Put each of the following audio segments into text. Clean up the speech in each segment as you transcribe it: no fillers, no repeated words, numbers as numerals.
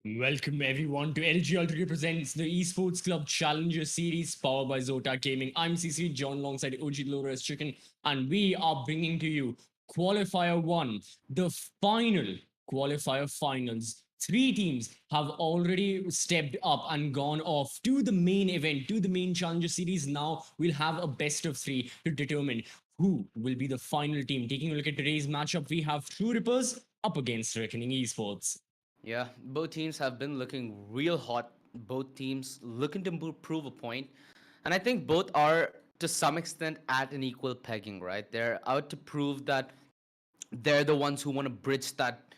Welcome everyone to LG Ultragear presents the Esports Club Challenger Series powered by ZOTAC Gaming. I'm CC John alongside OG Lores Chicken, and we are bringing to you Qualifier 1, the final qualifier finals. Three teams have already stepped up and gone off to the main event, to the main Challenger Series. Now we'll have a best of three to determine who will be the final team. Taking a look at today's matchup, we have Truerippers up against Reckoning Esports. Yeah, both teams have been looking real hot. Both teams looking to prove a point. And I think both are, to some extent, at an equal pegging, right? They're out to prove that they're the ones who want to bridge that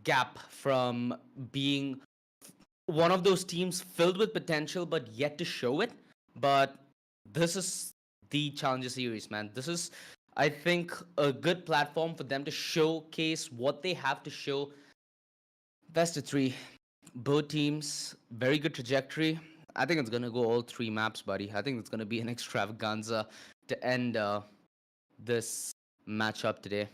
gap from being one of those teams filled with potential but yet to show it. But this is the Challenger Series, man. This is, I think, a good platform for them to showcase what they have to show. Best of three. Both teams, very good trajectory. I think it's going to go all three maps, buddy. I think it's going to be an extravaganza to end this matchup today.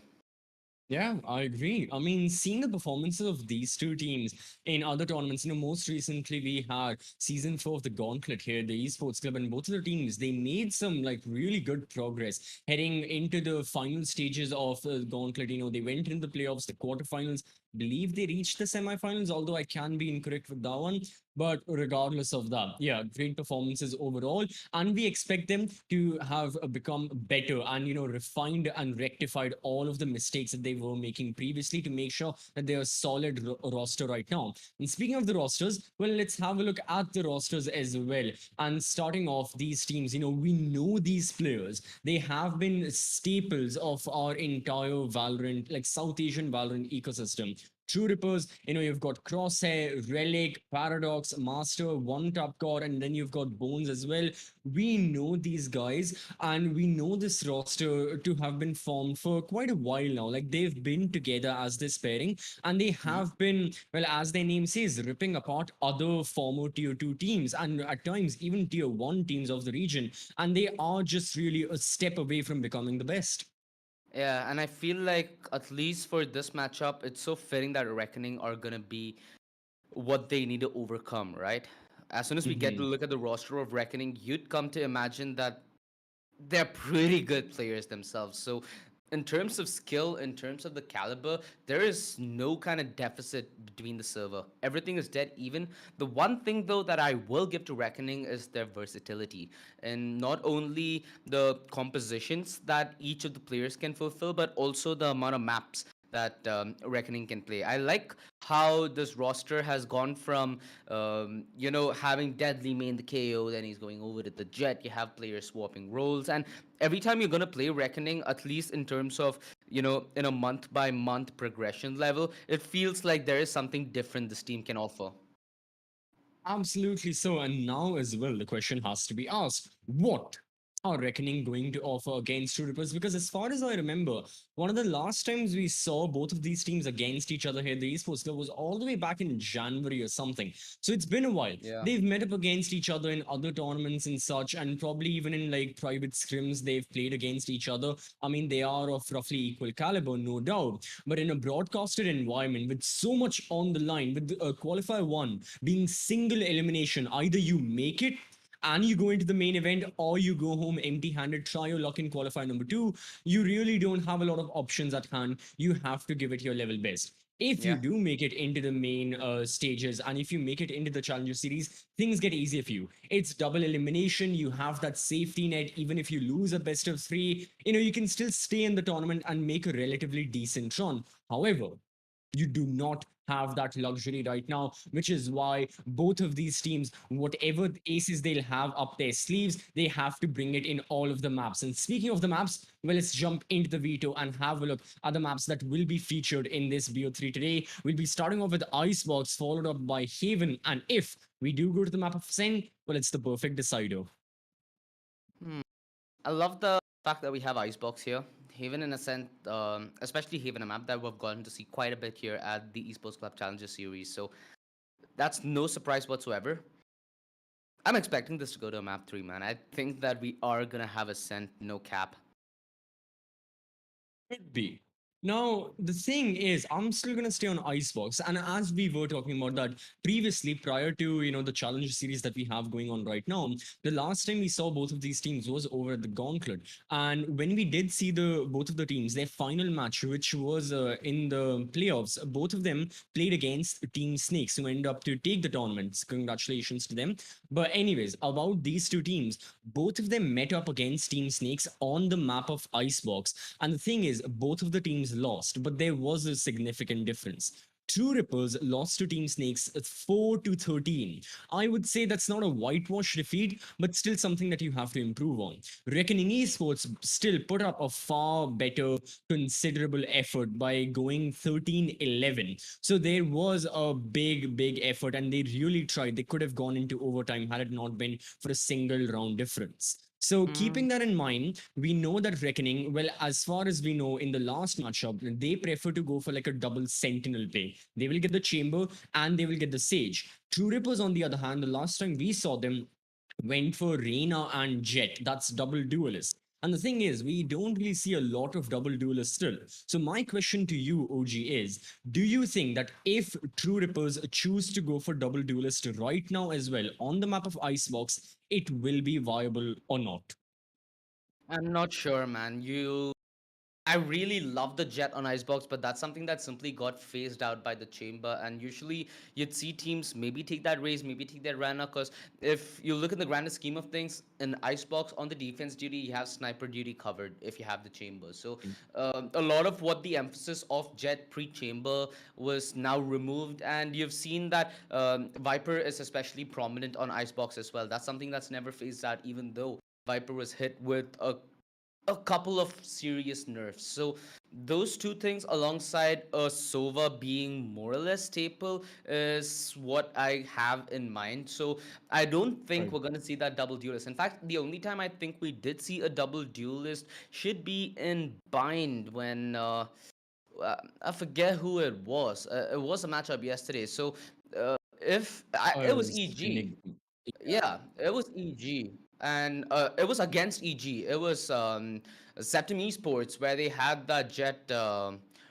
Yeah, I agree. I mean, seeing the performances of these two teams in other tournaments, most recently we had season 4 of the Gauntlet here, the Esports Club, and both of the teams, they made some like really good progress heading into the final stages of the Gauntlet. They went into the playoffs, the quarterfinals, believe they reached the semifinals, although I can be incorrect with that one. But regardless of that, yeah, great performances overall. And we expect them to have become better and, refined and rectified all of the mistakes that they were making previously to make sure that they're a solid roster right now. And speaking of the rosters, well, let's have a look at the rosters as well. And starting off these teams, we know these players. They have been staples of our entire Valorant, like South Asian Valorant ecosystem. Truerippers, you've got Crosshair, Relic, Paradox, Master, One Top Core, and then you've got Bones as well. We know these guys, and we know this roster to have been formed for quite a while now. Like they've been together as this pairing, and they Mhm. have been, well, as their name says, ripping apart other former tier 2 teams, and at times even tier 1 teams of the region. And they are just really a step away from becoming the best. Yeah, and I feel like at least for this matchup, it's so fitting that Reckoning are gonna be what they need to overcome, right? As soon as we get to look at the roster of Reckoning, you'd come to imagine that they're pretty good players themselves. So, in terms of skill, in terms of the caliber, there is no kind of deficit between the server. Everything is dead even. The one thing, though, that I will give to Reckoning is their versatility. And not only the compositions that each of the players can fulfill, but also the amount of maps that Reckoning can play. I like how this roster has gone from, having Deadly main the KO, then he's going over to the Jet. You have players swapping roles, and every time you're gonna play Reckoning, at least in terms of in a month by month progression level, it feels like there is something different this team can offer. Absolutely so. And now, as well, the question has to be asked, what are Reckoning going to offer against Troopers? Because, as far as I remember, one of the last times we saw both of these teams against each other here, the Esports Club, was all the way back in January or something. So it's been a while. Yeah. They've met up against each other in other tournaments and such, and probably even in like private scrims, they've played against each other. I mean, they are of roughly equal caliber, no doubt. But in a broadcasted environment with so much on the line, with qualifier 1 being single elimination, either you make it and you go into the main event or you go home empty handed, try your luck in qualifier number 2. You really don't have a lot of options at hand. You have to give it your level best. If you Yeah. do make it into the main stages and if you make it into the challenger series, things get easier for you. It's double elimination. You have that safety net. Even if you lose a best of 3, you can still stay in the tournament and make a relatively decent run. However, you do not have that luxury right now, which is why both of these teams, whatever aces they'll have up their sleeves, they have to bring it in all of the maps. And speaking of the maps, well, let's jump into the veto and have a look at the maps that will be featured in this BO3 today. We'll be starting off with Icebox, followed up by Haven, and if we do go to the map of Sen, well, it's the perfect decider. Hmm. I love the fact that we have Icebox here. Haven, in a sense, especially Haven, a map that we've gotten to see quite a bit here at the Esports Club Challenger Series. So that's no surprise whatsoever. I'm expecting this to go to a map 3, man. I think that we are gonna have Ascent, no cap. Could be. Now, the thing is, I'm still gonna stay on Icebox, and as we were talking about that previously, prior to the challenge series that we have going on right now, the last time we saw both of these teams was over at the Gauntlet, and when we did see the both of the teams, their final match, which was in the playoffs, both of them played against Team Snakes, who end up to take the tournaments. Congratulations to them. But anyways, about these two teams, both of them met up against Team Snakes on the map of Icebox, and the thing is, both of the teams lost, but there was a significant difference. Truerippers lost to Team Snakes 4 to 13. I would say that's not a whitewash defeat, but still something that you have to improve on. Reckoning Esports still put up a far better, considerable effort by going 13-11. So there was a big effort, and they really tried. They could have gone into overtime had it not been for a single round difference. So, keeping that in mind, we know that Reckoning, well, as far as we know, in the last matchup, they prefer to go for like a double Sentinel play. They will get the Chamber and they will get the Sage. True Rippers, on the other hand, the last time we saw them, went for Reina and Jet. That's double duelist. And the thing is, we don't really see a lot of double duelists still. So my question to you, OG, is: do you think that if True Rippers choose to go for double duelist right now as well on the map of Icebox, it will be viable or not? I'm not sure, man. I really love the Jet on Icebox, but that's something that simply got phased out by the Chamber. And usually you'd see teams maybe take that raise, maybe take that Rana, because if you look in the grander scheme of things, in Icebox on the defense duty, you have sniper duty covered if you have the Chamber. So a lot of what the emphasis of Jet pre-Chamber was now removed, and you've seen that Viper is especially prominent on Icebox as well. That's something that's never phased out, even though Viper was hit with a couple of serious nerfs. So those two things alongside a Sova being more or less staple is what I have in mind. So I don't think Right. we're gonna see that double duelist. In fact, the only time I think we did see a double duelist should be in Bind when I forget who it was. It was a matchup yesterday. So if it was As EG. Enigma. Yeah, it was EG, and it was against EG. It was Septim Esports where they had that Jet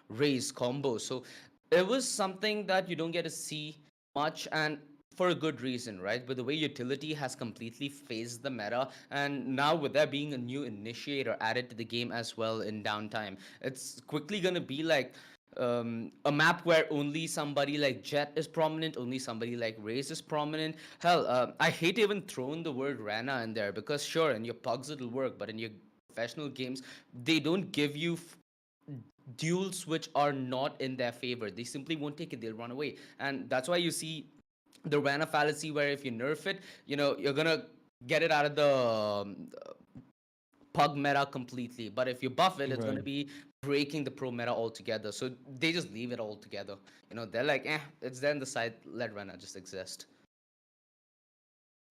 raise combo. So it was something that you don't get to see much, and for a good reason, right? With the way utility has completely phased the meta, and now with there being a new initiator added to the game as well in downtime, it's quickly gonna be like a map where only somebody like Jet is prominent, only somebody like Raze is prominent. Hell, I hate even throwing the word Rana in there because sure, in your pugs it'll work, but in your professional games, they don't give you duels which are not in their favor. They simply won't take it, they'll run away. And that's why you see the Rana fallacy where if you nerf it, you're gonna get it out of the pug meta completely. But if you buff it, it's Right. gonna be breaking the pro meta altogether. So they just leave it altogether. They're like, it's there in the side, let Rana just exist.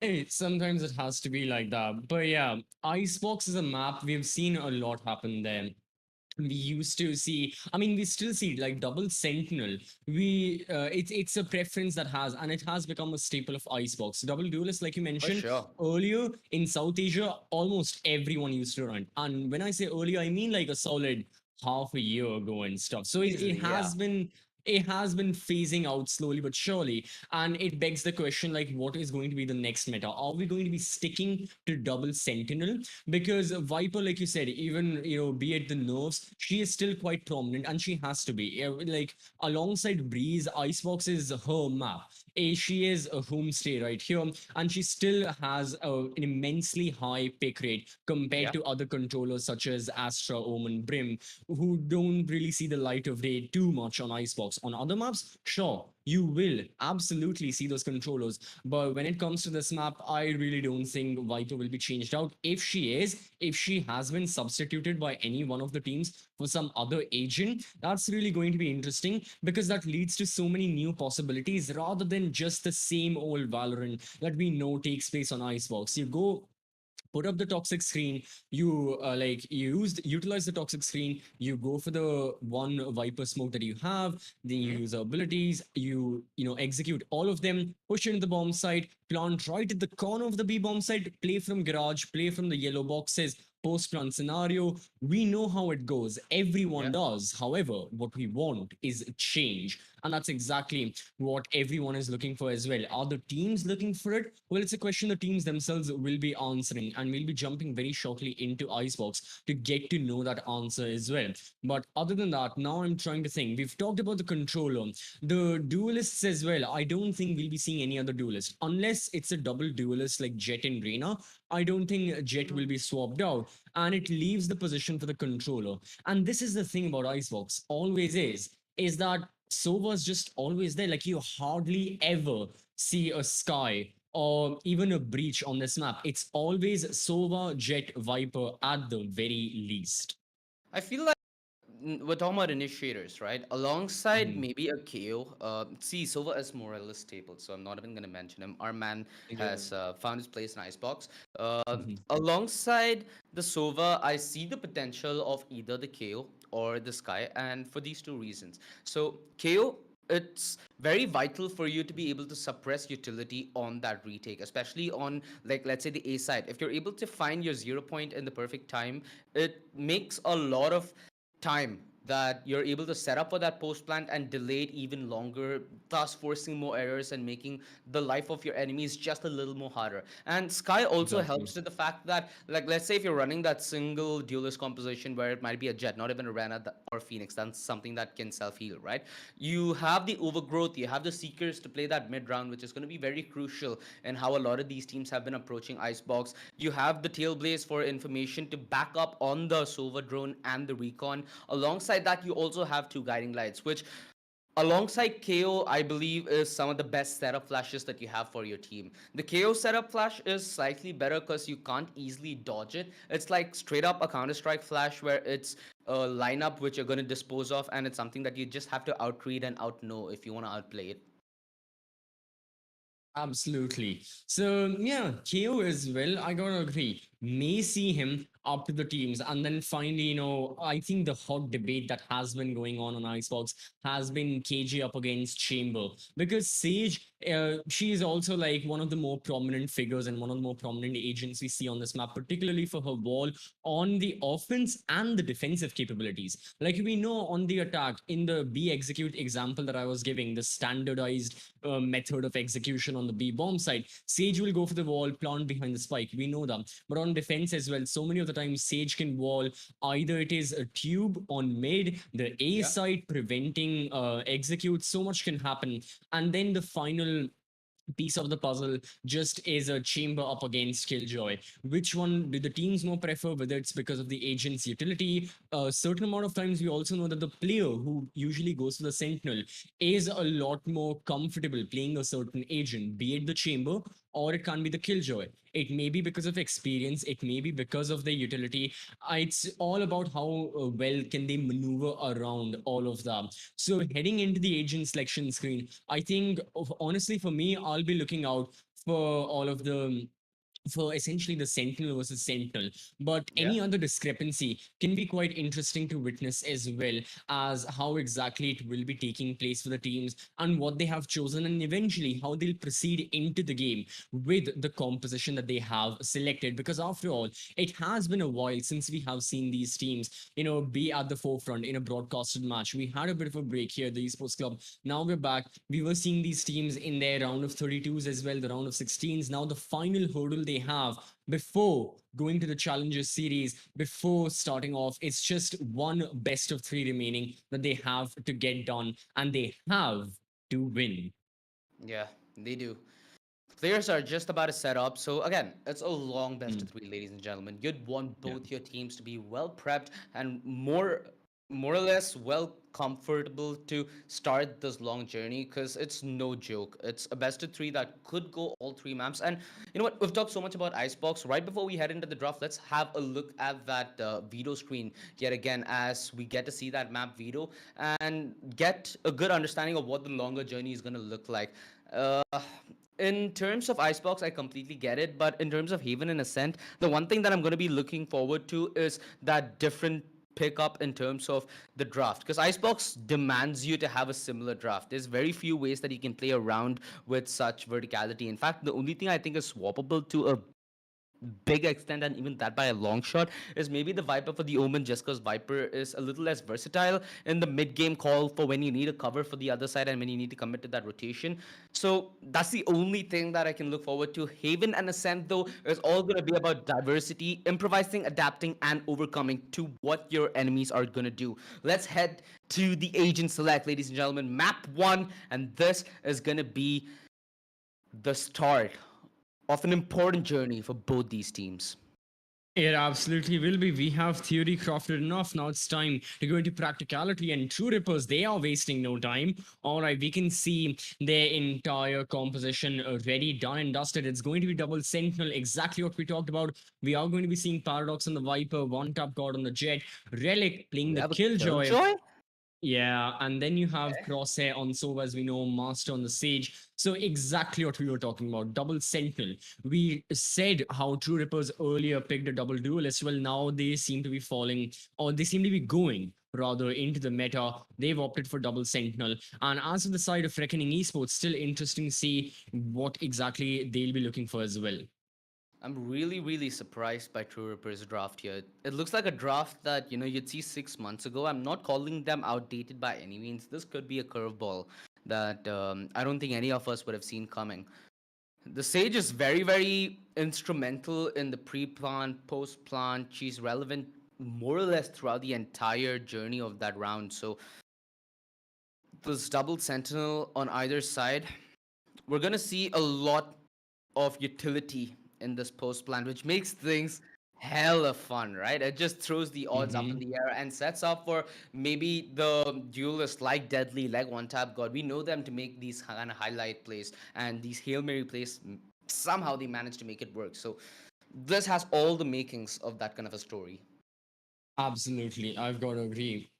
Hey, sometimes it has to be like that. But yeah, Icebox is a map. We've seen a lot happen there. We used to see, I mean, we still see like double Sentinel. It's a preference that has, and it has become a staple of Icebox. Double Duelist, like you For mentioned sure. earlier, in South Asia, almost everyone used to run. And when I say earlier, I mean like a solid half a year ago and stuff. So Easily, yeah. it has been phasing out slowly but surely. And it begs the question, like, what is going to be the next meta? Are we going to be sticking to double Sentinel? Because Viper, like you said, even be it the nerves, she is still quite prominent, and she has to be. Like alongside Breeze, Icebox is her map. She is a homestay right here, and she still has an immensely high pick rate compared Yeah. to other controllers such as Astra, Omen, Brim, who don't really see the light of day too much on Icebox. On other maps, sure, you will absolutely see those controllers, but when it comes to this map, I really don't think Viper will be changed out. If she has been substituted by any one of the teams for some other agent, that's really going to be interesting because that leads to so many new possibilities rather than just the same old Valorant that we know takes place on Icebox. You go put up the toxic screen, you utilize the toxic screen, you go for the one Viper smoke that you have, then you Hmm. use the abilities, execute all of them, push into the bomb site, plant right at the corner of the B bomb site, play from garage, play from the yellow boxes, post-run scenario. We know how it goes. Everyone Yeah. does. However, what we want is change. And that's exactly what everyone is looking for as well. Are the teams looking for it? Well, it's a question the teams themselves will be answering, and we'll be jumping very shortly into Icebox to get to know that answer as well. But other than that, now I'm trying to think. We've talked about the controller, the duelists as well. I don't think we'll be seeing any other duelist unless it's a double duelist like Jet and Reina. I don't think Jet will be swapped out, and it leaves the position for the controller. And this is the thing about Icebox, always is that Sova's just always there. Like you hardly ever see a Sky or even a Breach on this map. It's always Sova, Jet, Viper at the very least. I feel like we're talking about initiators, right? Alongside Mhm. maybe a KO. See, Sova is more or less stable, so I'm not even going to mention him. Our man Yeah. has found his place in Icebox. Mhm. Alongside the Sova, I see the potential of either the KO or the Sky, and for these two reasons. So, KO, it's very vital for you to be able to suppress utility on that retake, especially on, like, let's say the A side. If you're able to find your 0 point in the perfect time, it makes a lot of time that you're able to set up for that post plant and delay it even longer, thus forcing more errors and making the life of your enemies just a little more harder. And Sky also Exactly. helps with the fact that, like, let's say if you're running that single duelist composition where it might be a Jet, not even a Rena or Phoenix, that's something that can self heal, right? You have the overgrowth, you have the Seekers to play that mid round, which is going to be very crucial in how a lot of these teams have been approaching Icebox. You have the Tailblaze for information to back up on the Sova drone and the Recon. Alongside that, you also have two guiding lights, which alongside KO, I believe is some of the best setup flashes that you have for your team. The KO setup flash is slightly better because you can't easily dodge it. It's like straight up a Counter Strike flash where it's a lineup which you're going to dispose of, and it's something that you just have to outread and outknow if you want to outplay it. Absolutely. So yeah, KO as well. I gotta agree. May see him up to the teams, and then finally, I think the hot debate that has been going on Icebox has been KG up against Chamber, because Sage, she is also like one of the more prominent figures and one of the more prominent agents we see on this map, particularly for her wall on the offense and the defensive capabilities. Like we know on the attack in the B execute example that I was giving, the standardized method of execution on the B bomb side. Sage will go for the wall, plant behind the spike. We know that. But on defense as well, so many of the times Sage can wall either it is a tube on mid, the A Yeah. side preventing execute. So much can happen. And then the final piece of the puzzle just is a chamber up against Killjoy. Which one do the teams more prefer, whether it's because of the agent's utility? A certain amount of times we also know that the player who usually goes for the Sentinel is a lot more comfortable playing a certain agent, be it the chamber or it can be the Killjoy. It may be because of experience, it may be because of the utility. It's all about how well can they maneuver around all of that. So heading into the agent selection screen, I think honestly for me, I'll be looking out for all of the for essentially the Sentinel versus Sentinel. But Yeah. any other discrepancy can be quite interesting to witness as well, as how exactly it will be taking place for the teams and what they have chosen, and eventually how they'll proceed into the game with the composition that they have selected. Because after all, it has been a while since we have seen these teams, be at the forefront in a broadcasted match. We had a bit of a break here, the Esports Club. Now we're back. We were seeing these teams in their round of 32s as well, the round of 16s. Now the final hurdle they have before going to the Challengers series, before starting off, it's just one best of three remaining that they have to get done, and they have to win. Yeah, they do. Players are just about to set up. So again, it's a long best of Mm. three, ladies and gentlemen. You'd want Yeah. both your teams to be well prepped and more or less well comfortable to start this long journey, because it's no joke. It's a best of three that could go all three maps. And you know what? We've talked so much about Icebox. Right before we head into the draft, let's have a look at that video screen yet again, as we get to see that map video and get a good understanding of what the longer journey is going to look like. Uh, in terms of Icebox, I completely get it. But in terms of Haven and Ascent, the one thing that I'm going to be looking forward to is that different pickup in terms of the draft, because Icebox demands you to have a similar draft. There's very few ways that you can play around with such verticality. In fact, the only thing I think is swappable to a big extent, and even that by a long shot, is maybe the Viper for the Omen, just because Viper is a little less versatile in the mid game call for when you need a cover for the other side and when you need to commit to that rotation. So that's the only thing that I can look forward to. Haven and Ascent, though, is all going to be about diversity, improvising, adapting, and overcoming to what your enemies are going to do. Let's head to the Agent Select, ladies and gentlemen. Map 1, and this is going to be the start of an important journey for both these teams. It absolutely will be. We have theory crafted enough. Now it's time to go into practicality. And Truerippers, they are wasting no time. All right, we can see their entire composition already done and dusted. It's going to be double Sentinel, exactly what we talked about. We are going to be seeing Paradox on the Viper, one tap God on the Jet, Relic playing We the have a Killjoy. Killjoy? Yeah, and then you have Crosshair on Sova, as we know, Master on the Sage. So exactly what we were talking about, double Sentinel. We said how Truerippers earlier picked a double duelist. Well, now they seem to be falling, or they seem to be going rather into the meta. They've opted for double Sentinel. And as for the side of Reckoning Esports, still interesting to see what exactly they'll be looking for as well. I'm really, really surprised by Truerippers' draft here. It looks like a draft that, you'd see 6 months ago. I'm not calling them outdated by any means. This could be a curveball that I don't think any of us would have seen coming. The Sage is very, very instrumental in the pre-plant, post-plant. She's relevant more or less throughout the entire journey of that round. So this double Sentinel on either side, we're going to see a lot of utility in this post plant, which makes things hella fun, right? It just throws the odds up in Mhm. the air and sets up for maybe the duelists like Deadly, like One Tap God. We know them to make these kind of highlight plays and these Hail Mary plays. Somehow they manage to make it work. So this has all the makings of that kind of a story. Absolutely, I've got to agree.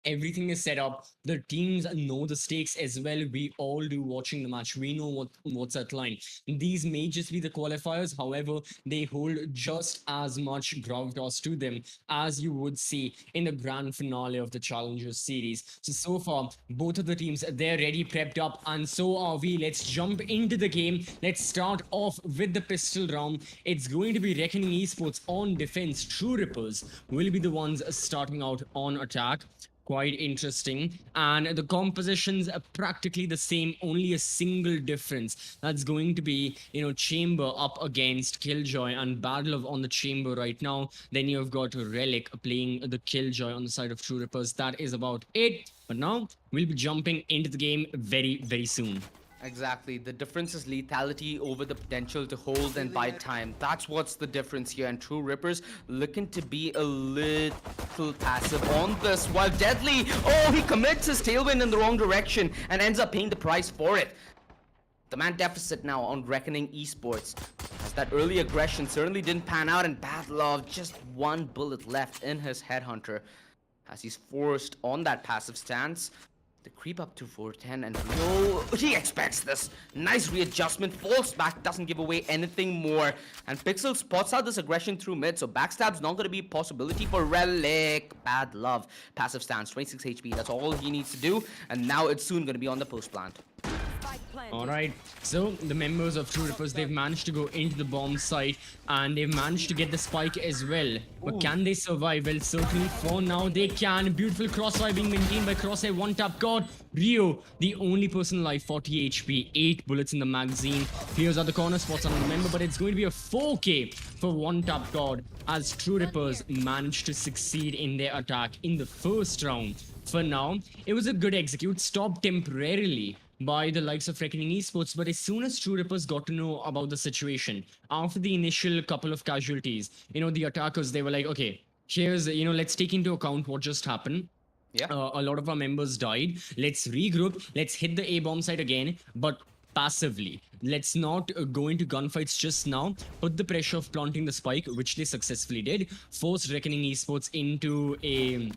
Everything is set up. The teams know the stakes as well. We all do watching the match. We know what's at line. These may just be the qualifiers. However, they hold just as much gravitas to them as you would see in the grand finale of the Challengers series. So far, both of the teams, they're ready, prepped up, and so are we. Let's jump into the game. Let's start off with the pistol round. It's going to be Reckoning Esports on defense. Truerippers will be the ones starting out on attack. Quite interesting. And the compositions are practically the same, only a single difference. That's going to be, Chamber up against Killjoy and Battle of on the Chamber right now. Then you've got Relic playing the Killjoy on the side of Truerippers. That is about it. But now we'll be jumping into the game very, very soon. Exactly. The difference is lethality over the potential to hold and buy time. That's what's the difference here. And Truerippers looking to be a little passive on this. While Deadly, oh, he commits his tailwind in the wrong direction and ends up paying the price for it. The man deficit now on Reckoning Esports, as that early aggression certainly didn't pan out, and Bad Love just one bullet left in his Headhunter as he's forced on that passive stance. The creep up to 410, and no, he expects this. Nice readjustment, falls back, doesn't give away anything more. And Pixel spots out this aggression through mid, so backstab's not going to be a possibility for Relic. Bad Love. Passive stance, 26 HP, that's all he needs to do. And now it's soon going to be on the post plant. All right, so the members of Truerippers, they've managed to go into the bomb site and they've managed to get the spike as well. But can they survive? Well, certainly for now they can. Beautiful crossfire being maintained by Crosshair, one tap God. Rio, the only person alive, 40 HP, 8 bullets in the magazine. Clears out the corner spots on the member, but it's going to be a 4K for one tap God as Truerippers managed to succeed in their attack in the first round. For now, it was a good execute, stopped temporarily by the likes of Reckoning Esports, but as soon as Truerippers got to know about the situation, after the initial couple of casualties, the attackers, they were like, okay, here's, let's take into account what just happened. Yeah. A lot of our members died. Let's regroup. Let's hit the A bomb site again, but passively. Let's not go into gunfights just now. Put the pressure of planting the spike, which they successfully did. Forced Reckoning Esports into a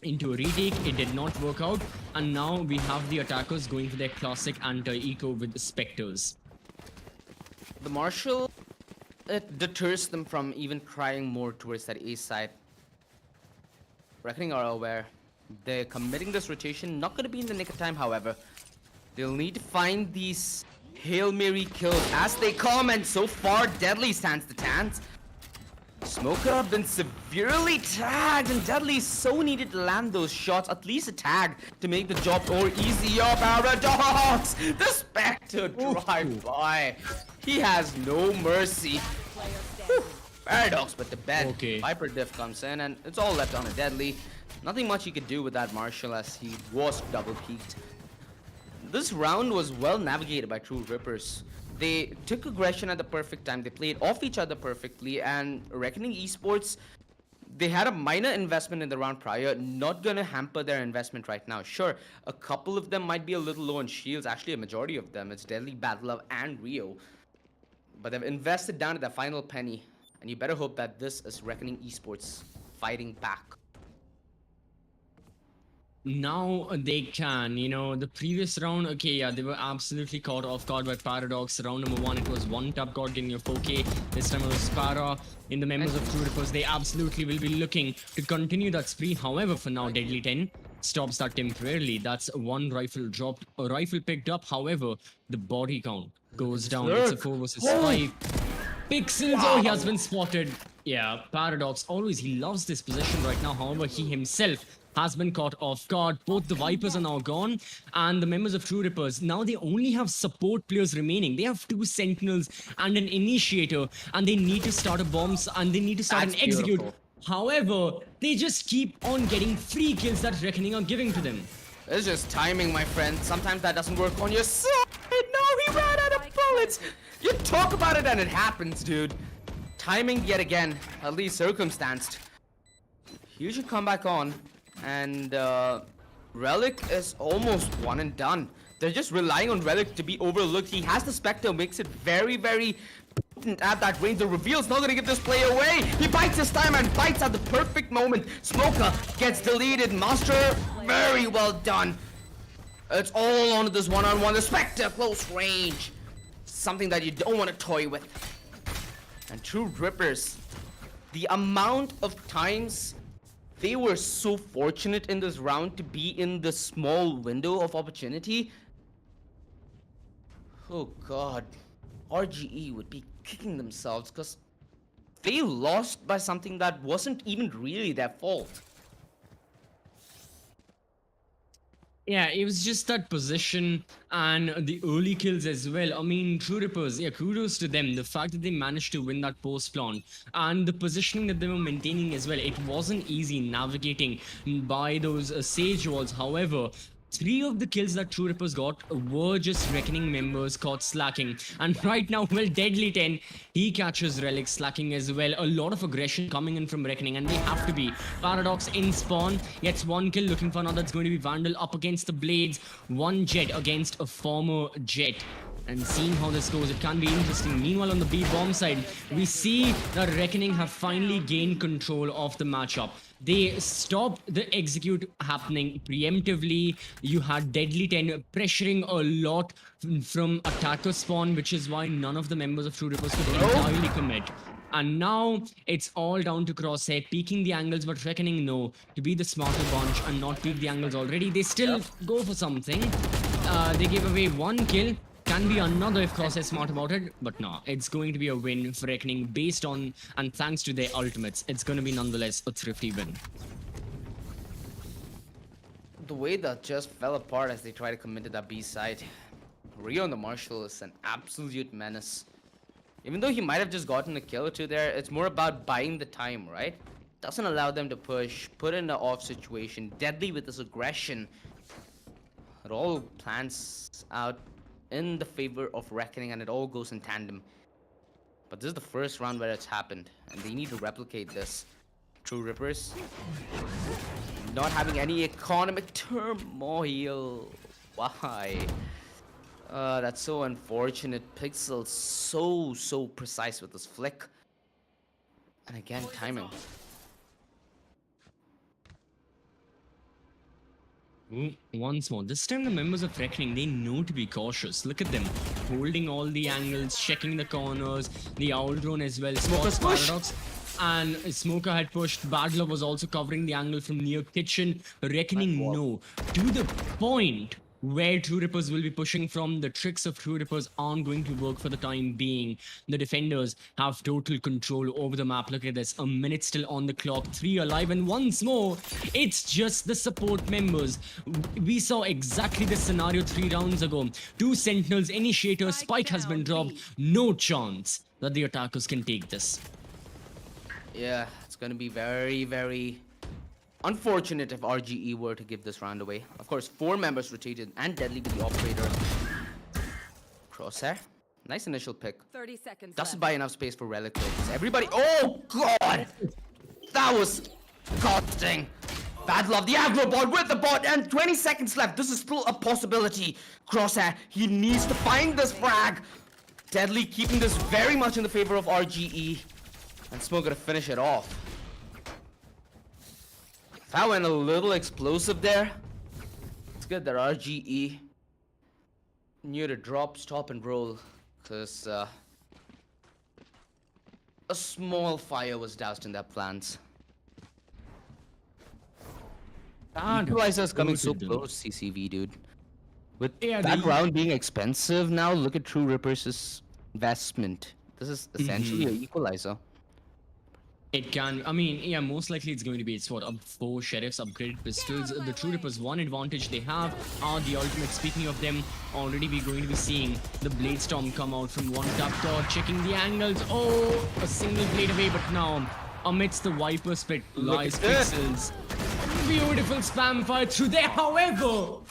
retake. It did not work out, and now we have the attackers going for their classic anti-eco with the Spectres. The Marshal, it deters them from even trying more towards that A side. Reckoning are aware. They're committing this rotation, not going to be in the nick of time, however. They'll need to find these Hail Mary kills as they come, and so far, Deadly stands the chance. Smoker been severely tagged, and Deadly so needed to land those shots, at least a tag, to make the job more easier. Paradox! The Spectre drive by. He has no mercy. Whew. Paradox with the bed. Okay. Viper diff comes in, and it's all left on a Deadly. Nothing much he could do with that Marshall as he was double peaked. This round was well navigated by Truerippers. They took aggression at the perfect time, they played off each other perfectly, and Reckoning Esports, they had a minor investment in the round prior, not gonna hamper their investment right now. Sure, a couple of them might be a little low on shields, actually a majority of them. It's Deadly, Bad Love, and Rio. But they've invested down to their final penny, and you better hope that this is Reckoning Esports fighting back. Now they can, the previous round, okay, yeah, they were absolutely caught off guard by Paradox. Round number 1, it was one tap god getting your 4K. This time it was Para. In the members of Truerippers, they absolutely will be looking to continue that spree. However, for now, Deadly 10 stops that temporarily. That's one rifle dropped, a rifle picked up. However, the body count goes down. It's a 4 versus 5. Pixels, oh, he has been spotted. Yeah, Paradox, always, he loves this position right now. However, he himself has been caught off guard. Both the Vipers are now gone, and the members of Truerippers, now they only have support players remaining. They have 2 Sentinels and an Initiator, and they need to start a bombs, and they need to start an execute. However, they just keep on getting free kills that Reckoning are giving to them. It's just timing, my friend. Sometimes that doesn't work on your side. No, he ran out of bullets. You talk about it and it happens, dude. Timing yet again, at least circumstanced. You should come back on. And Relic is almost one and done. They're just relying on Relic to be overlooked. He has the Spectre, makes it very, very potent at that range. The reveal's not gonna give this play away. He bites his time and bites at the perfect moment. Smoker gets deleted. Master, very well done. It's all onto this one-on-one. The Spectre, close range. Something that you don't want to toy with. And Truerippers, the amount of times they were so fortunate in this round to be in the small window of opportunity. Oh god, RGE would be kicking themselves because they lost by something that wasn't even really their fault. Yeah, it was just that position and the early kills as well. I mean, Truerippers, yeah, kudos to them. The fact that they managed to win that post plant and the positioning that they were maintaining as well. It wasn't easy navigating by those Sage walls. However, 3 of the kills that Truerippers got were just Reckoning members caught slacking. And right now, well, Deadly 10, he catches Relic slacking as well. A lot of aggression coming in from Reckoning, and they have to be. Paradox in spawn, gets 1 kill, looking for another. It's going to be Vandal up against the Blades. 1 Jet against a former Jet. And seeing how this goes, it can be interesting. Meanwhile, on the B bomb side, we see that Reckoning have finally gained control of the matchup. They stopped the execute happening preemptively. You had Deadly 10 pressuring a lot from attacker spawn, which is why none of the members of Truerippers could entirely commit. And now it's all down to Crosshair peeking the angles, but Reckoning no, to be the smarter bunch and not peek the angles already. They still go for something. They gave away 1 kill. Can be another if Cross is smart about it, but no, it's going to be a win for Reckoning based on and thanks to their ultimates. It's going to be nonetheless a thrifty win. The way that just fell apart as they try to commit to that B side. Rio on the Marshall is an absolute menace. Even though he might have just gotten a kill or 2 there, it's more about buying the time, right? Doesn't allow them to push, put in an off situation, Deadly with this aggression. It all plans out in the favor of Reckoning, and it all goes in tandem. But this is the first round where it's happened, and they need to replicate this. Truerippers not having any economic turmoil. Why? That's so unfortunate. Pixel so precise with this flick. And again, timing. Once more, this time the members of Reckoning, they know to be cautious. Look at them, holding all the angles, checking the corners, the owl drone as well. Spots Paradox, and Smoker had pushed. Badler was also covering the angle from near kitchen. Reckoning no, to the point where Truerippers will be pushing from. The tricks of Truerippers aren't going to work for the time being. The defenders have total control over the map. Look at this, a minute still on the clock, 3 alive, and once more, it's just the support members. We saw exactly this scenario 3 rounds ago. 2 Sentinels, Initiator, Spike has been dropped. No chance that the attackers can take this. Yeah, it's gonna be very, very unfortunate if RGE were to give this round away. Of course, 4 members rotated and Deadly with the operator. Crosshair. Nice initial pick. 30 seconds Doesn't left. buy enough space for relic though. Everybody. Oh god! That was costing. Bad love, the aggro bot with the bot, and 20 seconds left. This is still a possibility. Crosshair, he needs to find this frag. Deadly keeping this very much in the favor of RGE. And Smoke gonna finish it off. That went a little explosive there. It's good that RGE knew to drop, stop, and roll. Because a small fire was doused in their plans. Equalizer's coming so close, CCV, dude. With that round being expensive now, look at Truerippers' investment. This is essentially an equalizer. It can, I mean, yeah, most likely it's going to be, it's what, up 4 sheriffs, upgraded pistols. The Truerippers, one advantage they have are the ultimate. Speaking of them, already we're going to be seeing the Blade Storm come out from one tap dot, checking the angles. Oh, a single blade away, but now amidst the Viper Spit lies Pixels. Beautiful spam fire through there, however,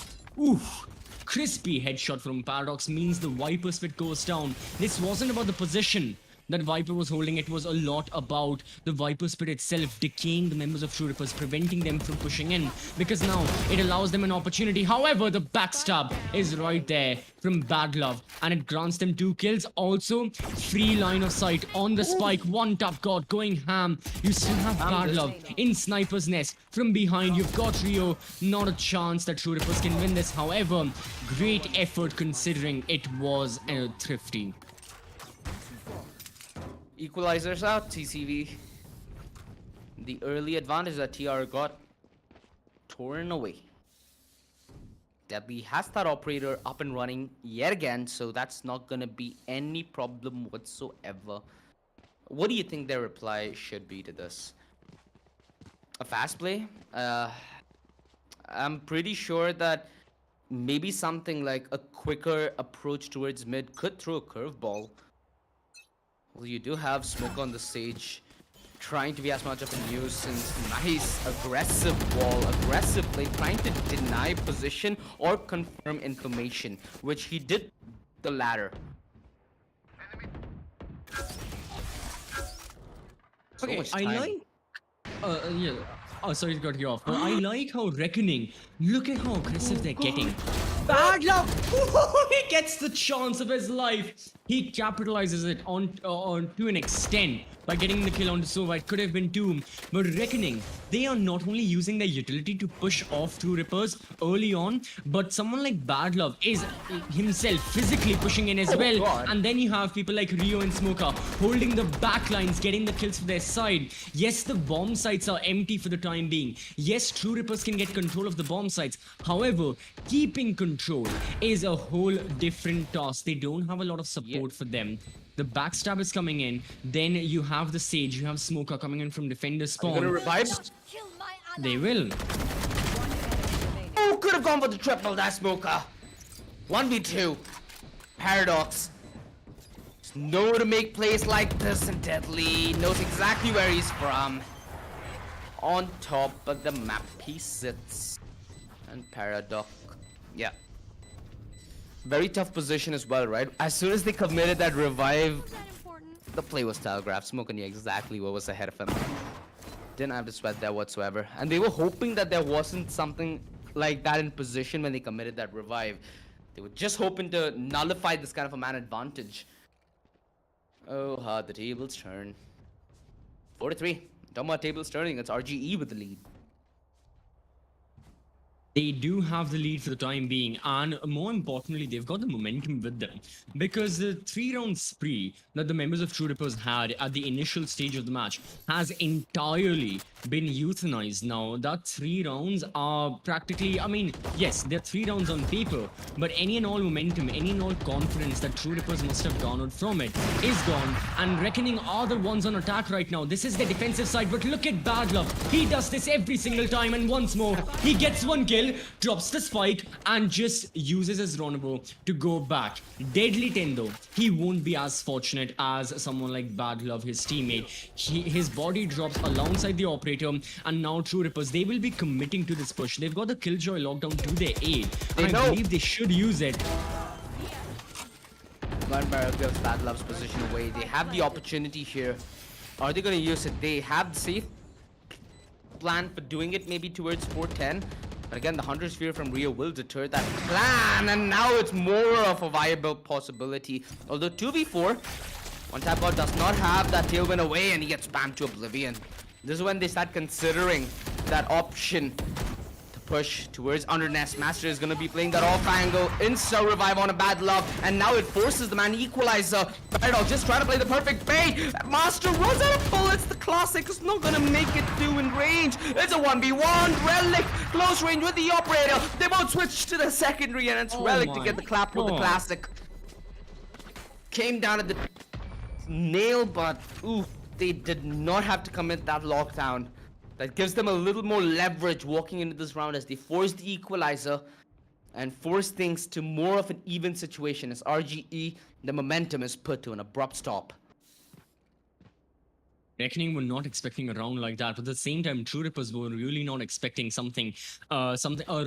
oof. Crispy headshot from Paradox means the Viper Spit goes down. This wasn't about the position that Viper was holding, it was a lot about the Viper Spit itself decaying the members of Truerippers, preventing them from pushing in, because now it allows them an opportunity. However, the backstab is right there from Bad Love, and it grants them 2 kills. Also, free line of sight on the Spike, one tap god going ham. You still have Bad Love in Sniper's Nest. From behind, you've got Rio. Not a chance that Truerippers can win this. However, great effort considering it was thrifty. Equalizers out, TCV. The early advantage that TR got torn away. Deadly has that operator up and running yet again, so that's not gonna be any problem whatsoever. What do you think their reply should be to this? A fast play? I'm pretty sure that maybe something like a quicker approach towards mid could throw a curveball. Well, you do have Smoke on the stage, trying to be as much of a nuisance. Nice, aggressive wall, aggressive play, trying to deny position or confirm information, which he did the latter. Okay, I like. Yeah. Oh, sorry to cut you off, but I like how Reckoning. Look at how aggressive they're getting. Bad Luck! He gets the chance of his life. He capitalizes it on to an extent by getting the kill onto Sova. It could have been 2, but Reckoning, they are not only using their utility to push off Truerippers early on, but someone like Bad Love is himself physically pushing in as well. God. And then you have people like Rio and Smoker holding the back lines, getting the kills for their side. Yes, the bomb sites are empty for the time being. Yes, Truerippers can get control of the bomb sites. However, keeping control is a whole different task. They don't have a lot of support for them. The backstab is coming in. Then you have the Sage. You have Smoker coming in from Defender spawn. Gonna revive? They will. Oh, could have gone for the triple, that Smoker. 1v2. Paradox. Just know to make plays like this, and Deadly knows exactly where he's from. On top of the map he sits. And Paradox. Yeah. Very tough position as well, right? As soon as they committed that revive, the play was telegraphed. Smoke knew exactly what was ahead of him. Didn't have to sweat there whatsoever. And they were hoping that there wasn't something like that in position when they committed that revive. They were just hoping to nullify this kind of a man advantage. Oh, how the tables turn. 4-3. Talking about tables turning, it's RGE with the lead. They do have the lead for the time being, and more importantly, they've got the momentum with them because the 3 round spree that the members of Truerippers had at the initial stage of the match has entirely been euthanized now. That 3 rounds are practically, I mean, yes, they're 3 rounds on paper, but any and all momentum, any and all confidence that Truerippers must have garnered from it is gone, and Reckoning are the ones on attack right now. This is the defensive side, but look at Bad Love. He does this every single time, and once more, he gets one kill, drops the spike, and just uses his Ronabo to go back. Deadly 10 though, he won't be as fortunate as someone like Bad Love, his teammate. His body drops alongside the operator, and now Truerippers, they will be committing to this push. They've got the Killjoy lockdown to their aid, and I believe they should use it. One barrel gives Bad Love's position away. They have the opportunity here. Are they going to use it? They have the safe plan for doing it, maybe towards 410. But again, the Hunter Sphere from Rio will deter that plan, and now it's more of a viable possibility. Although 2v4, One Tap God does not have that tailwind away, and he gets spammed to oblivion. This is when they start considering that option to push towards Undernest. Master is going to be playing that off angle, insta revive on a Bad Love, and now it forces the man equalizer. Paradox just trying to play the perfect bait. Master runs out of bullets. The classic is not going to make it through in range. It's a 1v1. Relic close range with the operator. They both switch to the secondary, and it's Relic to get the clap with the classic. Came down at the nail, but ooh, they did not have to commit that lockdown. That gives them a little more leverage walking into this round as they force the equalizer and force things to more of an even situation as RGE, the momentum is put to an abrupt stop. Reckoning were not expecting a round like that, but at the same time, Truerippers were really not expecting something a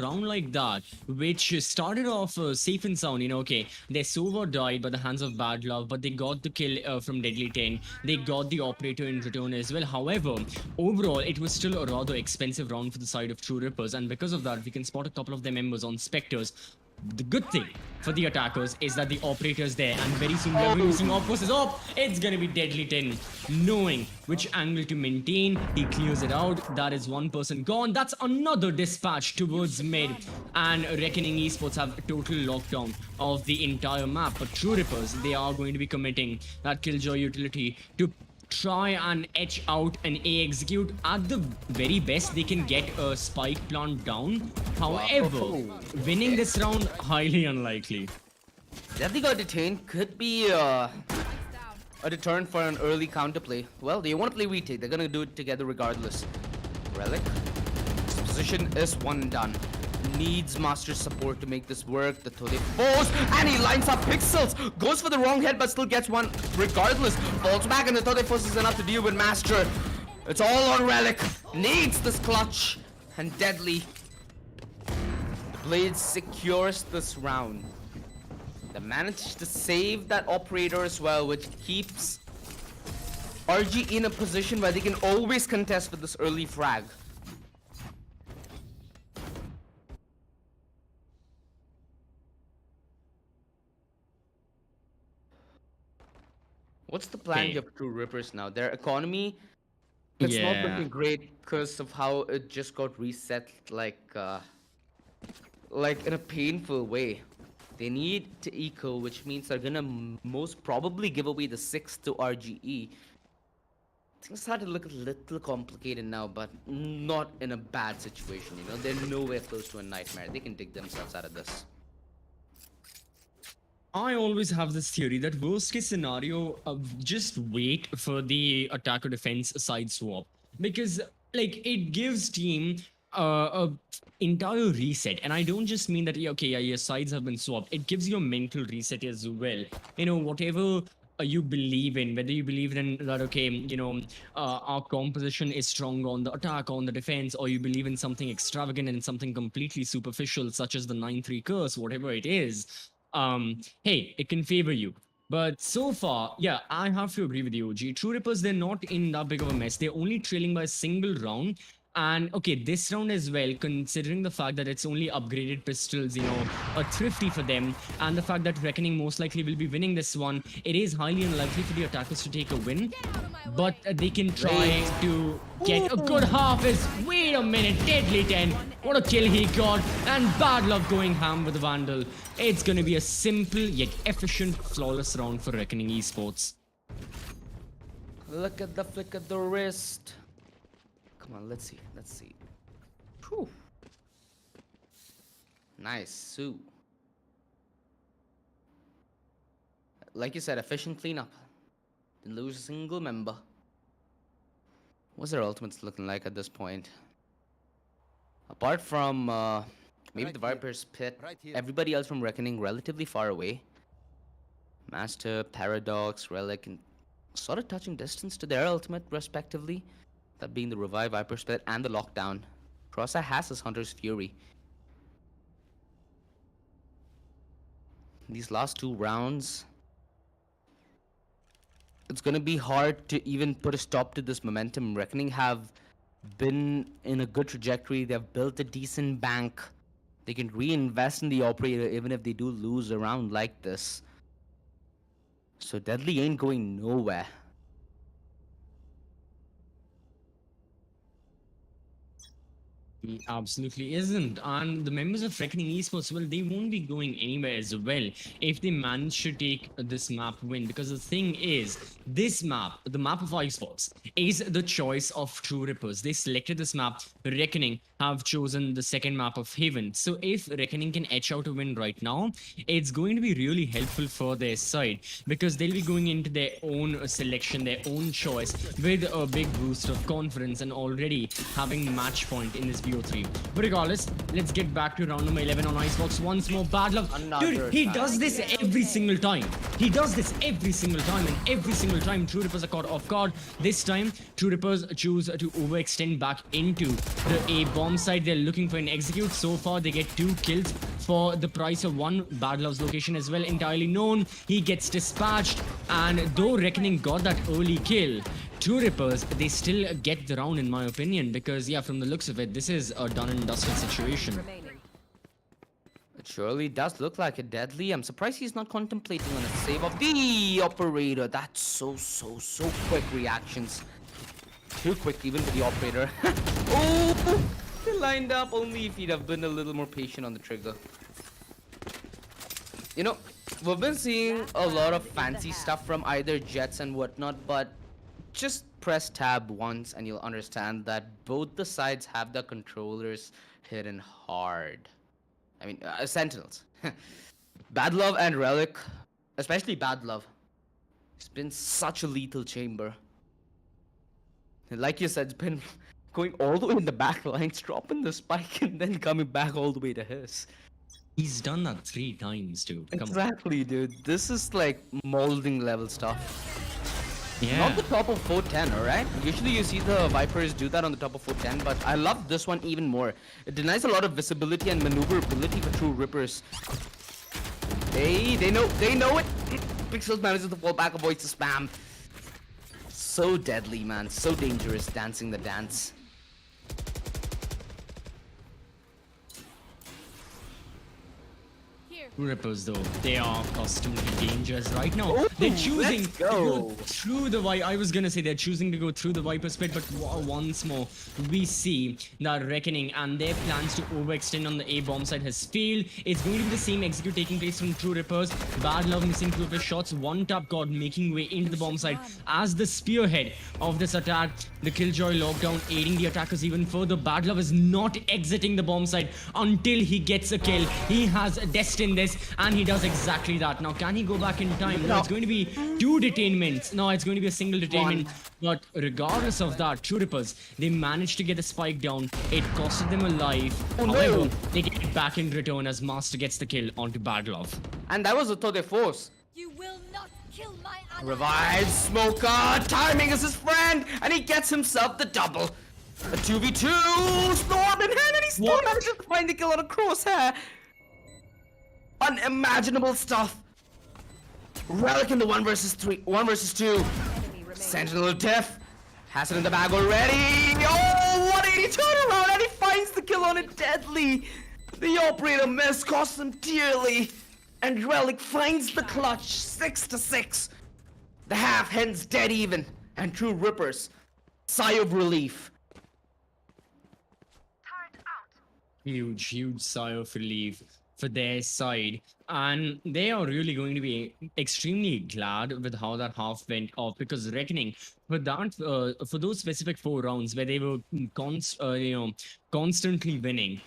round like that, which started off safe and sound. You know, okay, their Sova died by the hands of Bad Love, but they got the kill from Deadly 10. They got the operator in return as well. However, overall, it was still a rather expensive round for the side of Truerippers, and because of that, we can spot a couple of their members on Spectres. The good thing for the attackers is that the operator's there, and very soon we're using Opus is up. It's gonna be Deadly 10, knowing which angle to maintain. He clears it out. That is one person gone. That's another dispatch towards mid, and Reckoning Esports have a total lockdown of the entire map. But Truerippers, they are going to be committing that Killjoy utility to try and etch out an A execute. At the very best, they can get a spike plant down. However, winning this round, highly unlikely. That they got detained could be a deterrent for an early counterplay. Well, they want to play retake. They're going to do it together regardless. Relic. This position is one and done. Needs Master's support to make this work. The Tode falls, and he lines up Pixels. Goes for the wrong head, but still gets one regardless. Falls back, and the Tode forces enough to deal with Master. It's all on Relic. Needs this clutch. And Deadly. The Blade secures this round. They managed to save that operator as well, which keeps RG in a position where they can always contest with this early frag. What's the plan of Truerippers now? Their economy, it's not looking great because of how it just got reset, like in a painful way. They need to eco, which means they're gonna most probably give away the 6 to RGE. Things start to look a little complicated now, but not in a bad situation, you know? They're nowhere close to a nightmare. They can dig themselves out of this. I always have this theory that worst case scenario, just wait for the attacker defense side swap, because like it gives team a entire reset. And I don't just mean that your sides have been swapped. It gives you a mental reset as well. You know, whatever you believe in, whether you believe in that our composition is strong on the attack, on the defense, or you believe in something extravagant and something completely superficial such as the 9-3 curse, whatever it is, hey, it can favor you. But so far, yeah, I have to agree with you, OG. Truerippers, they're not in that big of a mess. They're only trailing by a single round. And okay, this round as well, considering the fact that it's only upgraded pistols, a thrifty for them, and the fact that Reckoning most likely will be winning this one, it is highly unlikely for the attackers to take a win. But they can try to get a good harvest. Wait a minute, Deadly 10. What a kill he got. And Bad Love going ham with the Vandal. It's going to be a simple yet efficient, flawless round for Reckoning Esports. Look at the flick of the wrist. Come on, let's see. Let's see. Whew. Nice, Sue. Like you said, efficient cleanup. Didn't lose a single member. What's their ultimates looking like at this point? Apart from maybe Right the here. Viper's pit, Right here. everybody else from Reckoning relatively far away. Master, Paradox, Relic, and sort of touching distance to their ultimate, respectively. That being the Revive, Viper's pit, and the Lockdown. Crosshair has his Hunter's Fury. These last 2 rounds, it's gonna be hard to even put a stop to this momentum. Reckoning have been in a good trajectory. They've built a decent bank. They can reinvest in the operator even if they do lose a round like this. So Deadly ain't going nowhere. He absolutely isn't. And the members of Reckoning Esports, well, they won't be going anywhere as well if they manage to take this map win. Because the thing is, this map, the map of Esports, is the choice of Truerippers. They selected this map. Reckoning have chosen the second map of Haven. So if Reckoning can etch out a win right now, it's going to be really helpful for their side. Because they'll be going into their own selection, their own choice, with a big boost of confidence and already having match point in this BO3. But regardless, let's get back to round number 11 on Icebox once more. Bad Love. Another Dude, he time. does this every single time. He does this every single time, and every single time Truerippers are caught off guard. This time, Truerippers choose to overextend back into the A bomb side. They're looking for an execute. So far, they get 2 kills for the price of 1. Bad Love's location as well, entirely known. He gets dispatched, and though Reckoning got that early kill, Truerippers, they still get the round in my opinion, because yeah, from the looks of it, this is a done and dusted situation. It surely does look like it, Deadly. I'm surprised he's not contemplating on a save of the operator. That's so quick reactions. Too quick even for the operator. Oh, he lined up. Only if he'd have been a little more patient on the trigger. You know, we've been seeing a lot of fancy stuff from either Jets and whatnot, but just press tab once and you'll understand that both the sides have the controllers hidden hard. I mean, Sentinels. Bad Love and Relic, especially Bad Love. It's been such a lethal chamber. And like you said, it's been going all the way in the back lines, dropping the spike, and then coming back all the way to his. He's done that 3 times, dude. Come on. Exactly, dude. This is like molding level stuff. Yeah. Not the top of 410, alright? Usually you see the Vipers do that on the top of 410, but I love this one even more. It denies a lot of visibility and maneuverability for Truerippers. They know it. Pixels manages to fall back, avoids the spam. So deadly, man. So dangerous, dancing the dance. Rippers though, they are accustomed to dangers right now. Ooh, They're choosing let's to go. go through the I was gonna say they're choosing to go through the Viper's pit, but once more we see that Reckoning and their plans to overextend on the A bomb side has failed. It's going to be the same execute taking place from Truerippers. Bad Love missing 2 of his shots. One tap god making way into the bomb side as the spearhead of this attack. The Killjoy lockdown aiding the attackers even further. Bad Love is not exiting the bomb side until he gets a kill. He has destined this, and he does exactly that. Now, can he go back in time? No, it's going to be 2 detainments. No, it's going to be a single detainment. But regardless of that, Truerippers, they managed to get the spike down. It costed them a life. Oh, However, no. they get it back in return as Master gets the kill onto Bad Love. And that was a tour de force. You will not kill my ally. Revive Smoker! Timing is his friend! And he gets himself the double. A 2v2! Storm in hand, and he still What? manages to find the kill on a crosshair. Unimaginable stuff. Relic in the 1 versus 2. Enemy remaining. Sentinel Death has it in the bag already. Oh! Oh, 180 turnaround, and he finds the kill on it deadly. The operator miss costs him dearly. And Relic finds the clutch, 6-6. The half hence dead even, and Truerippers, sigh of relief. Huge sigh of relief for their side, and they are really going to be extremely glad with how that half went off, because reckoning for that for those specific 4 rounds where they were constantly winning,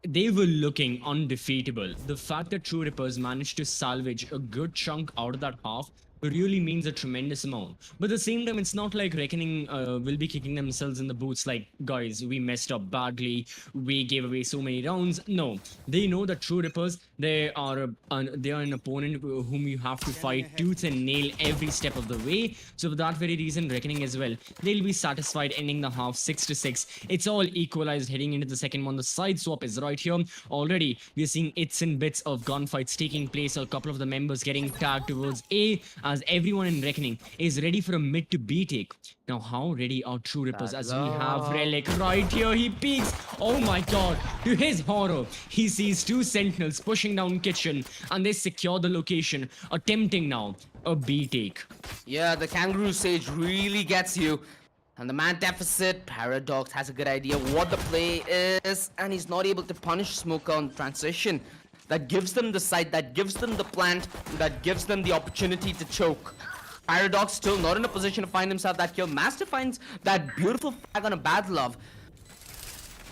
they were looking undefeatable. The fact that Truerippers managed to salvage a good chunk out of that half really means a tremendous amount. But at the same time, it's not like Reckoning will be kicking themselves in the boots like, guys, we messed up badly, we gave away so many rounds. No, they know that Truerippers, they are an opponent whom you have to fight tooth and nail every step of the way. So for that very reason, Reckoning as well, they'll be satisfied ending the half 6-6. It's all equalized heading into the second one. The side swap is right here. Already, we're seeing its and bits of gunfights taking place. A couple of the members getting tagged towards A, as everyone in Reckoning is ready for a mid to B take. Now, how ready are Truerippers as we have Relic right here? He peeks. Oh my god. To his horror, he sees 2 sentinels pushing down kitchen, and they secure the location, attempting now a B take. Yeah, the Kangaroo Sage really gets you. And the man deficit, Paradox has a good idea what the play is, and he's not able to punish Smoker on transition. That gives them the sight, that gives them the plant, that gives them the opportunity to choke. Paradox still not in a position to find himself that kill. Master finds that beautiful frag on a bad love.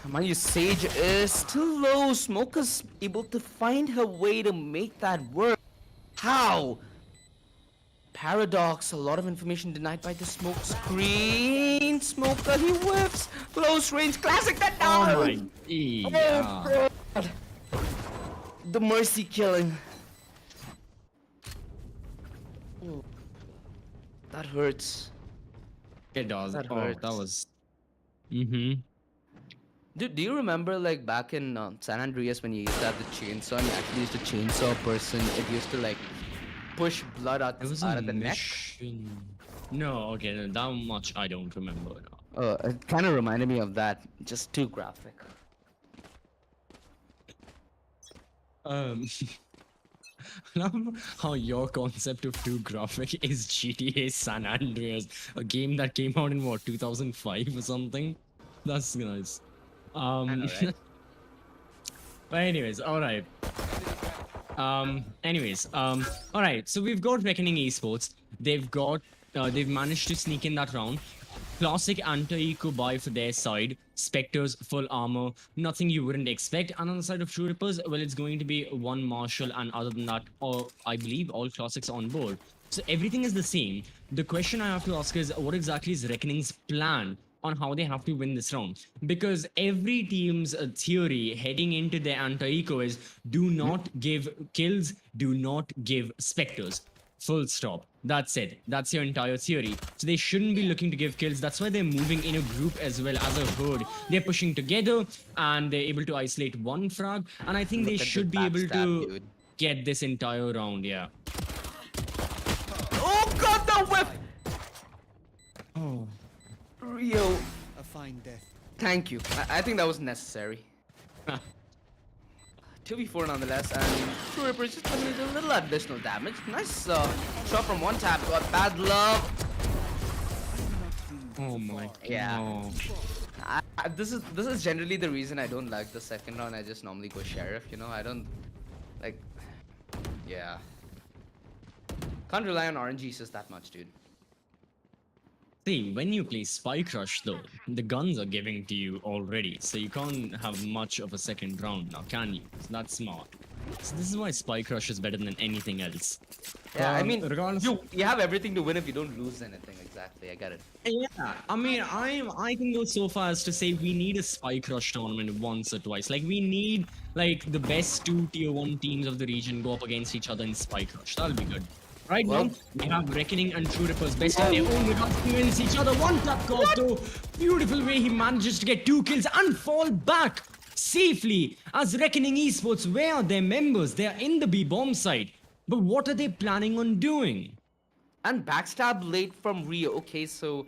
Mind you, Sage is still low. Smoker's able to find her way to make that work. How? Paradox, a lot of information denied by the smoke screen. Smoker, he whiffs. Close range, classic that down. Oh my yeah. God. The mercy killing. Oh, that hurts. It does. That Oh, hurts. that was. Do you remember like back in San Andreas when you used to have the chainsaw and you actually used to chainsaw a person? It used to like push blood out, It was out a of the neck. mission. No, okay, no, that much I don't remember now. It kind of reminded me of that. Just too graphic. Um, love how your concept of too graphic is GTA San Andreas, a game that came out in what, 2005 or something. That's nice. I know, right? But anyways, all right. All right. So we've got Reckoning Esports. They've managed to sneak in that round. Classic anti-eco buy for their side. Spectres, full armor, nothing you wouldn't expect. And on the side of Truerippers, well, it's going to be 1 Marshal, and other than that, I believe all classics on board. So everything is the same. The question I have to ask is, what exactly is Reckoning's plan on how they have to win this round? Because every team's theory heading into their anti-eco is, do not give kills, do not give Spectres. Full stop. That's it. That's your entire theory. So they shouldn't be looking to give kills. That's why they're moving in a group as well as a herd. They're pushing together and they're able to isolate 1 frag. And I think they Look at should the be able backstab, to dude. get this entire round. Yeah. Oh god, the whip! Oh. Rio, A fine death. thank you. I think that was necessary. 2v4 nonetheless, and Truerippers just coming with a little additional damage. Nice shot from 1 tap, got bad love. Oh my god. Yeah. This is generally the reason I don't like the second round. I just normally go Sheriff, you know? I don't, like, yeah. Can't rely on RNGs that much, dude. See, when you play Spy Crush though, the guns are giving to you already, so you can't have much of a second round now, can you? So that's smart. So this is why Spy Crush is better than anything else. Yeah, I mean, regardless, you have everything to win if you don't lose anything. Exactly, I get it. yeah, I mean, I can go so far as to say we need a Spy Crush tournament once or twice. Like, we need like the best 2 tier 1 teams of the region go up against each other in Spy Crush. That'll be good. Right Well, now, we have Reckoning and Truerippers best in their own regards against each other. 1 tap goes to beautiful way he manages to get 2 kills and fall back safely. As Reckoning Esports, where are their members? They are in the B bomb site. But what are they planning on doing? And backstab late from Rio. Okay, so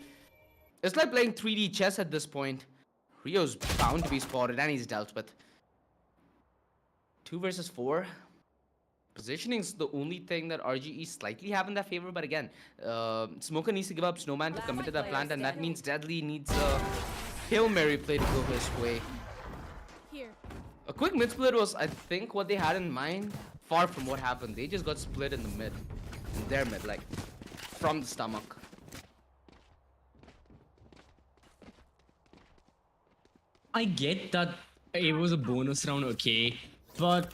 it's like playing 3D chess at this point. Rio's bound to be spotted and he's dealt with. 2 versus 4. Positioning's the only thing that RGE slightly have in their favor, but again, Smoker needs to give up Snowman to commit to that plant, and that means Deadly needs a Hail Mary play to go his way. Here. A quick mid split was, I think, what they had in mind. Far from what happened. They just got split in the mid. In their mid, like, from the stomach. I get that it was a bonus round, okay, but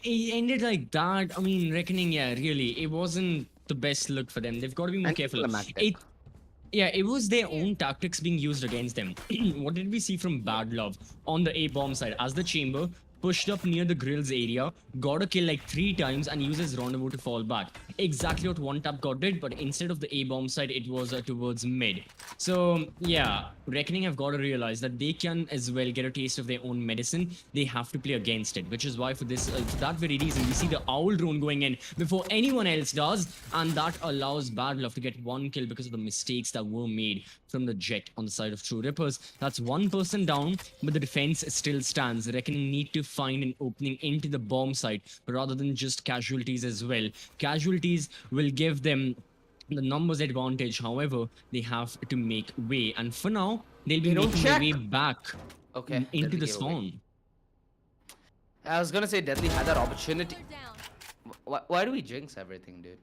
it ended like that. I mean, Reckoning, yeah, really, it wasn't the best look for them. They've got to be more careful. Yeah, it was their own tactics being used against them. What did we see from Bad Love on the A bomb side? As the chamber pushed up near the grills area, got a kill like 3 times and uses rendezvous to fall back. Exactly what one tap god did, but instead of the A bomb side, it was towards mid. So yeah, Reckoning have got to realize that they can as well get a taste of their own medicine. They have to play against it, which is why for this, for that very reason, we see the Owl drone going in before anyone else does, and that allows Bad Love to get 1 kill because of the mistakes that were made from the Jet on the side of Truerippers. That's 1 person down, but the defense still stands. Reckoning need to find an opening into the bomb site rather than just casualties as well. Casualties will give them the numbers advantage. However, they have to make way, and for now they'll be making their way back into the spawn. I was gonna say Deadly had that opportunity. Down. Why do we jinx everything, dude?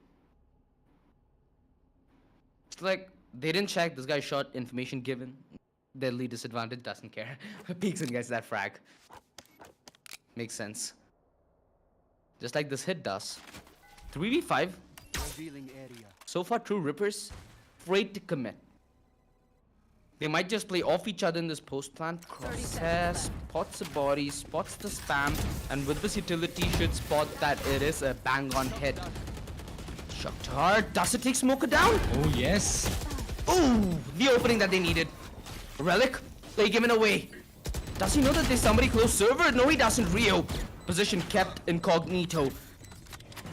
It's like they didn't check. This guy shot, information given. Deadly disadvantage, doesn't care. Peeks and gets that frag. Makes sense. Just like this hit does. 3v5. So far, Truerippers afraid to commit. They might just play off each other in this post plant. Crosshair spots the body, spots the spam, and with this utility should spot that it is a bang on hit. Shocked hard. Does it take Smoker down? Oh yes. Ooh, the opening that they needed. Relic, play given away. Does he know that there's somebody close server? No, he doesn't. Rio. Position kept incognito.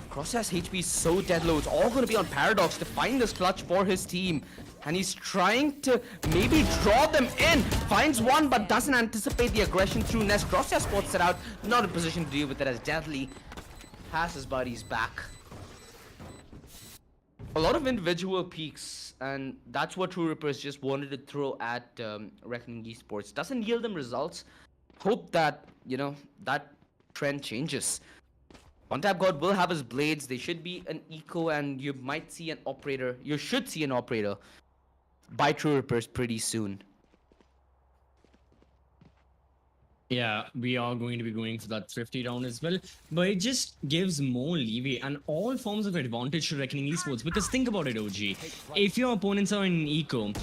Crosshair's HP is so dead low. It's all going to be on Paradox to find this clutch for his team. And he's trying to maybe draw them in. Finds one, but doesn't anticipate the aggression through Nest. Crosshair spots it out. Not in position to deal with it as Deadly has his buddies back. A lot of individual peaks, and that's what Truerippers just wanted to throw at Reckoning Esports. Doesn't yield them results. Hope that, you know, that trend changes. One Tap God will have his blades. They should be an eco, and you might see an operator. You should see an operator by Truerippers pretty soon. Yeah, we are going to be going for that thrifty round as well, but it just gives more leeway and all forms of advantage to Reckoning Esports. Because think about it, OG. If your opponents are in eco,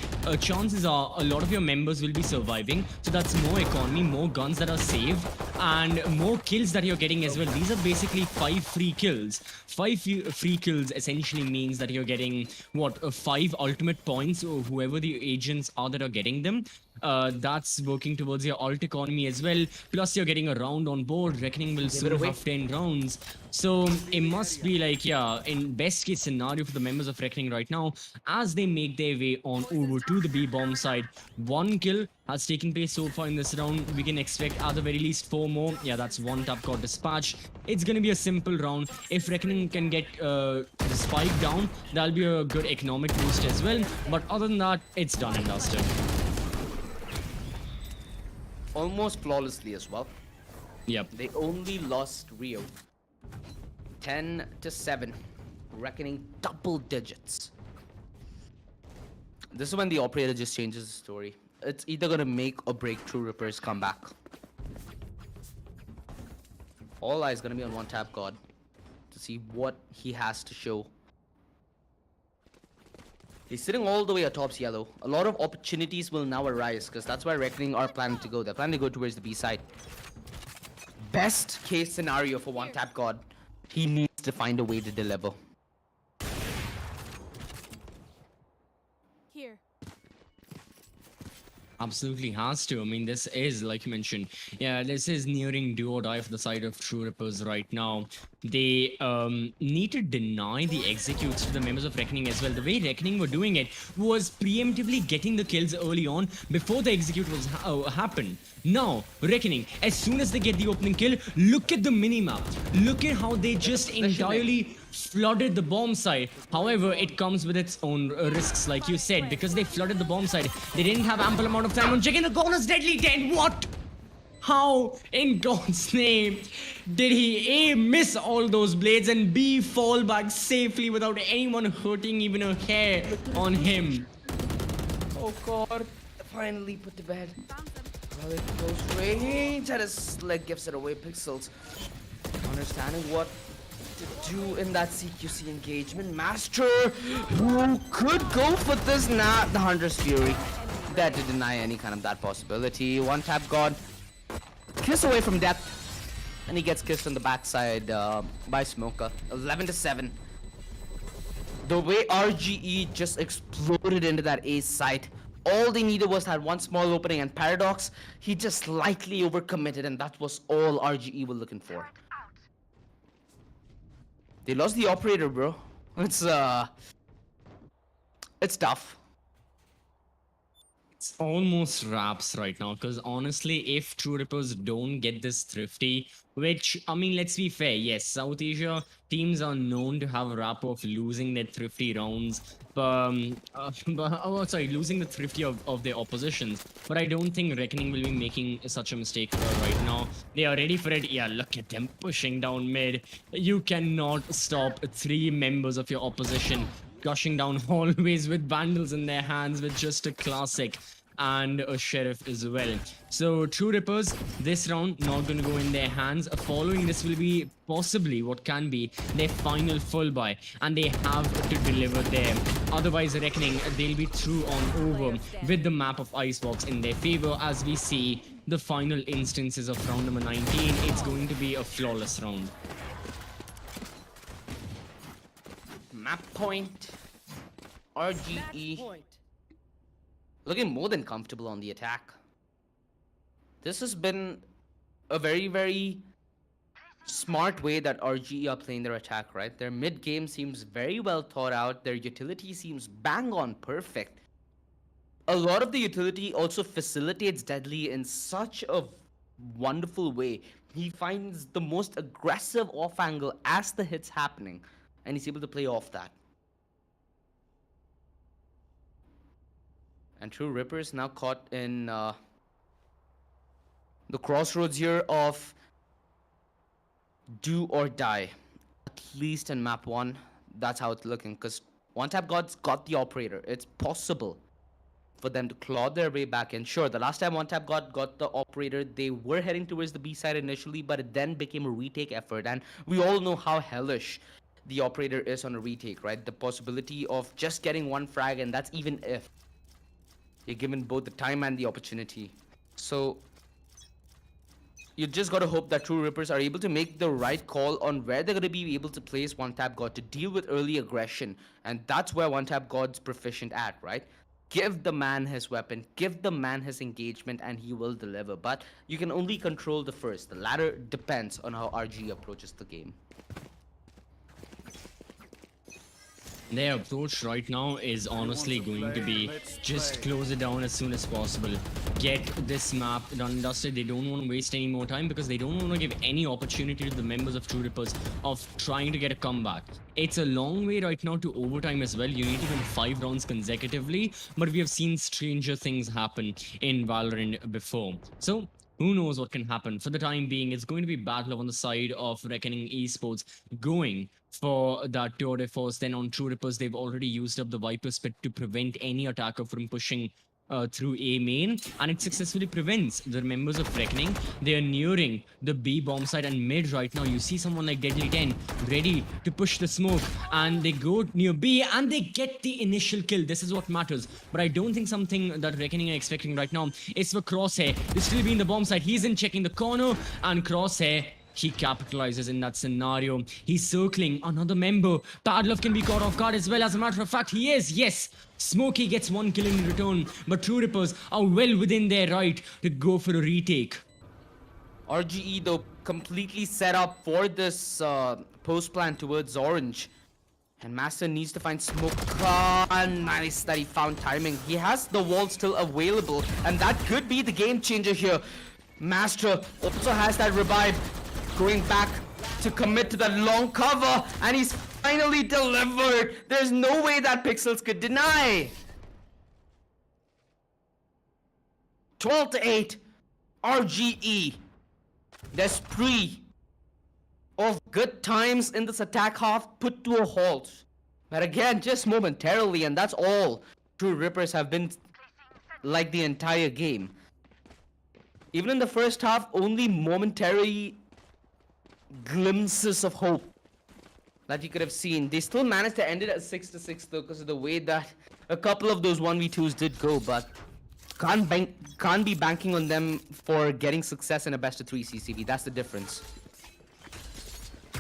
chances are a lot of your members will be surviving. So that's more economy, more guns that are saved, and more kills that you're getting as well. These are basically 5 free kills. 5 free kills essentially means that you're getting, what, 5 ultimate points, or whoever the agents are that are getting them. That's working towards your alt economy as well. Plus, you're getting a round on board. Reckoning will soon have 10 rounds. So it must be like, yeah, in best case scenario for the members of Reckoning right now, as they make their way on over to the B bomb side. 1 kill has taken place so far in this round. We can expect at the very least 4 more. Yeah, that's 1 tap got dispatched. It's gonna be a simple round. If Reckoning can get the spike down, that'll be a good economic boost as well. But other than that, it's done and dusted. Almost flawlessly as well. Yep. They only lost Rio 10-7. Reckoning double digits. This is when the operator just changes the story. It's either gonna make or break Truerippers come back. All eyes gonna be on One Tap God to see what he has to show. He's sitting all the way atop yellow. A lot of opportunities will now arise because that's where Reckoning are planning to go. They're planning to go towards the B side. Best case scenario for One Tap God. He needs to find a way to deliver. Here. Absolutely has to. I mean, this is, like you mentioned, yeah, this is nearing do or die for the side of Truerippers right now. They need to deny the executes to the members of Reckoning as well. The way Reckoning were doing it was preemptively getting the kills early on before the execute was happened. Now, Reckoning, as soon as they get the opening kill, look at the minimap. Look at how they just entirely flooded the bomb site. However, it comes with its own risks, like you said, because they flooded the bomb site. They didn't have ample amount of time on checking the corners. Deadly dead. What? How in God's name did he A, miss all those blades, and B, fall back safely without anyone hurting even a hair on him? Oh god, finally put to bed. Found them. Well, it close range and his leg gives it away pixels. Understanding what to do in that CQC engagement. Master, who could go for this, not the Hunter's Fury. There to deny any kind of that possibility. One tap god. Kiss away from death. And he gets kissed on the backside by Smoker. 11-7. The way RGE just exploded into that ace site. All they needed was that one small opening, and Paradox, he just slightly overcommitted, and that was all RGE were looking for. They lost the operator, bro. It's tough. It's almost wraps right now, because honestly, if Truerippers don't get this thrifty, which, I mean, let's be fair, yes, South Asia teams are known to have a rap of losing their thrifty rounds, losing the thrifty of their oppositions. But I don't think Reckoning will be making such a mistake right now. They are ready for it. Yeah, look at them pushing down mid. You cannot stop 3 members of your opposition gushing down hallways with bundles in their hands with just a classic and a sheriff as well. So Truerippers, this round not going to go in their hands. Following this will be possibly what can be their final full buy, and they have to deliver there. Otherwise, Reckoning, they'll be through on over with the map of Icebox in their favor. As we see the final instances of round number 19, it's going to be a flawless round. Map point. RGE. Looking more than comfortable on the attack. This has been a very, very smart way that RGE are playing their attack, right? Their mid game seems very well thought out. Their utility seems bang on perfect. A lot of the utility also facilitates Deadly in such a wonderful way. He finds the most aggressive off angle as the hit's happening, and he's able to play off that. And Truerippers now caught in the crossroads here of do or die. At least in map 1, that's how it's looking. Because One Tap God's got the operator. It's possible for them to claw their way back in. Sure, the last time One Tap God got the operator, they were heading towards the B side initially, but it then became a retake effort. And we all know how hellish the operator is on a retake, right? The possibility of just getting one frag, and that's even if you're given both the time and the opportunity. So you just gotta hope that Truerippers are able to make the right call on where they're gonna be able to place One Tap God to deal with early aggression. And that's where One Tap God's proficient at, right? Give the man his weapon, give the man his engagement, and he will deliver. But you can only control the first. The latter depends on how RG approaches the game. Their approach right now is honestly going to be just close it down as soon as possible. Get this map done and dusted. They don't want to waste any more time because they don't want to give any opportunity to the members of Truerippers of trying to get a comeback. It's a long way right now to overtime as well. You need to win 5 rounds consecutively, but we have seen stranger things happen in Valorant before. So who knows what can happen. For the time being, it's going to be battle on the side of Reckoning Esports going for that tour de force. Then on Truerippers, they've already used up the Viper Spit to prevent any attacker from pushing through A main, and it successfully prevents the members of Reckoning. They are nearing the B bomb site and mid right now. You see someone like Deadly 10 ready to push the smoke, and they go near B and they get the initial kill. This is what matters. But I don't think something that Reckoning are expecting right now is for Crosshair to still be in the bomb site. He's in checking the corner, and Crosshair, he capitalizes in that scenario. He's circling another member. Padlov can be caught off guard as well. As a matter of fact, he is. Yes, Smokey gets 1 kill in return, but Truerippers are well within their right to go for a retake. RGE though completely set up for this post plan towards orange. And Master needs to find smoke. Nice that he found timing. He has the wall still available, and that could be the game changer here. Master also has that revive, going back to commit to that long cover, and he's finally delivered. There's no way that Pixels could deny. 12-8, RGE. There's spree of good times in this attack half put to a halt. But again, just momentarily, and that's all. Truerippers have been like the entire game. Even in the first half, only momentary glimpses of hope that you could have seen. They still managed to end it at 6-6 though, because of the way that a couple of those 1v2s did go, but can't be banking on them for getting success in a best of 3 CCV. That's the difference.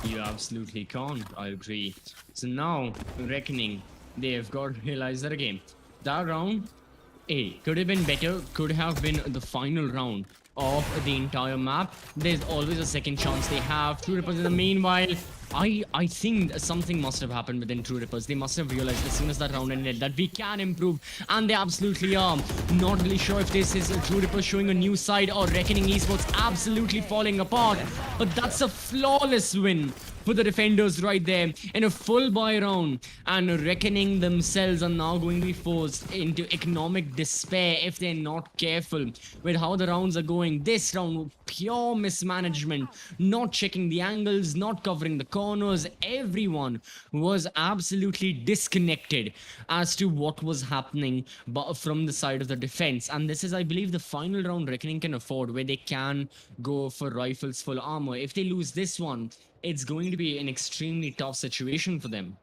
You absolutely can't, I agree. So now, Reckoning, they've got to realize that again. That round, could have been better, could have been the final round of the entire map. There's always a second chance they have. Truerippers in the meanwhile, I think something must have happened within Truerippers. They must have realized as soon as that round ended that we can improve, and they absolutely are. Not really sure if this is Truerippers showing a new side or Reckoning Esports absolutely falling apart, but that's a flawless win for the defenders right there in a full buy round, and Reckoning themselves are now going to be forced into economic despair if they're not careful with how the rounds are going. This round, pure mismanagement, not checking the angles, not covering the corners. Everyone was absolutely disconnected as to what was happening from the side of the defense, and this is, I believe, the final round Reckoning can afford, where they can go for rifles full armor. If they lose this one, it's going to be an extremely tough situation for them.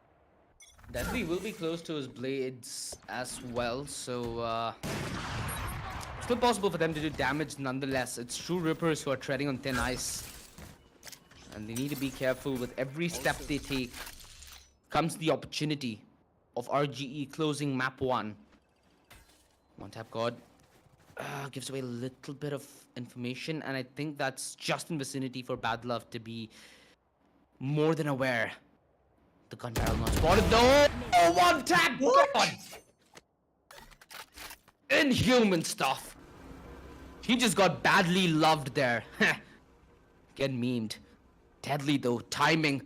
Deadly will be close to his blades as well, so still possible for them to do damage nonetheless. It's Truerippers who are treading on thin ice, and they need to be careful with every step they take. Comes the opportunity of RGE closing map 1. One tap god gives away a little bit of information, and I think that's just in vicinity for Bad Love to be more than aware. The gun barrel not spotted though. Oh, one tap god! Inhuman stuff. He just got badly loved there. Get memed. Deadly though, timing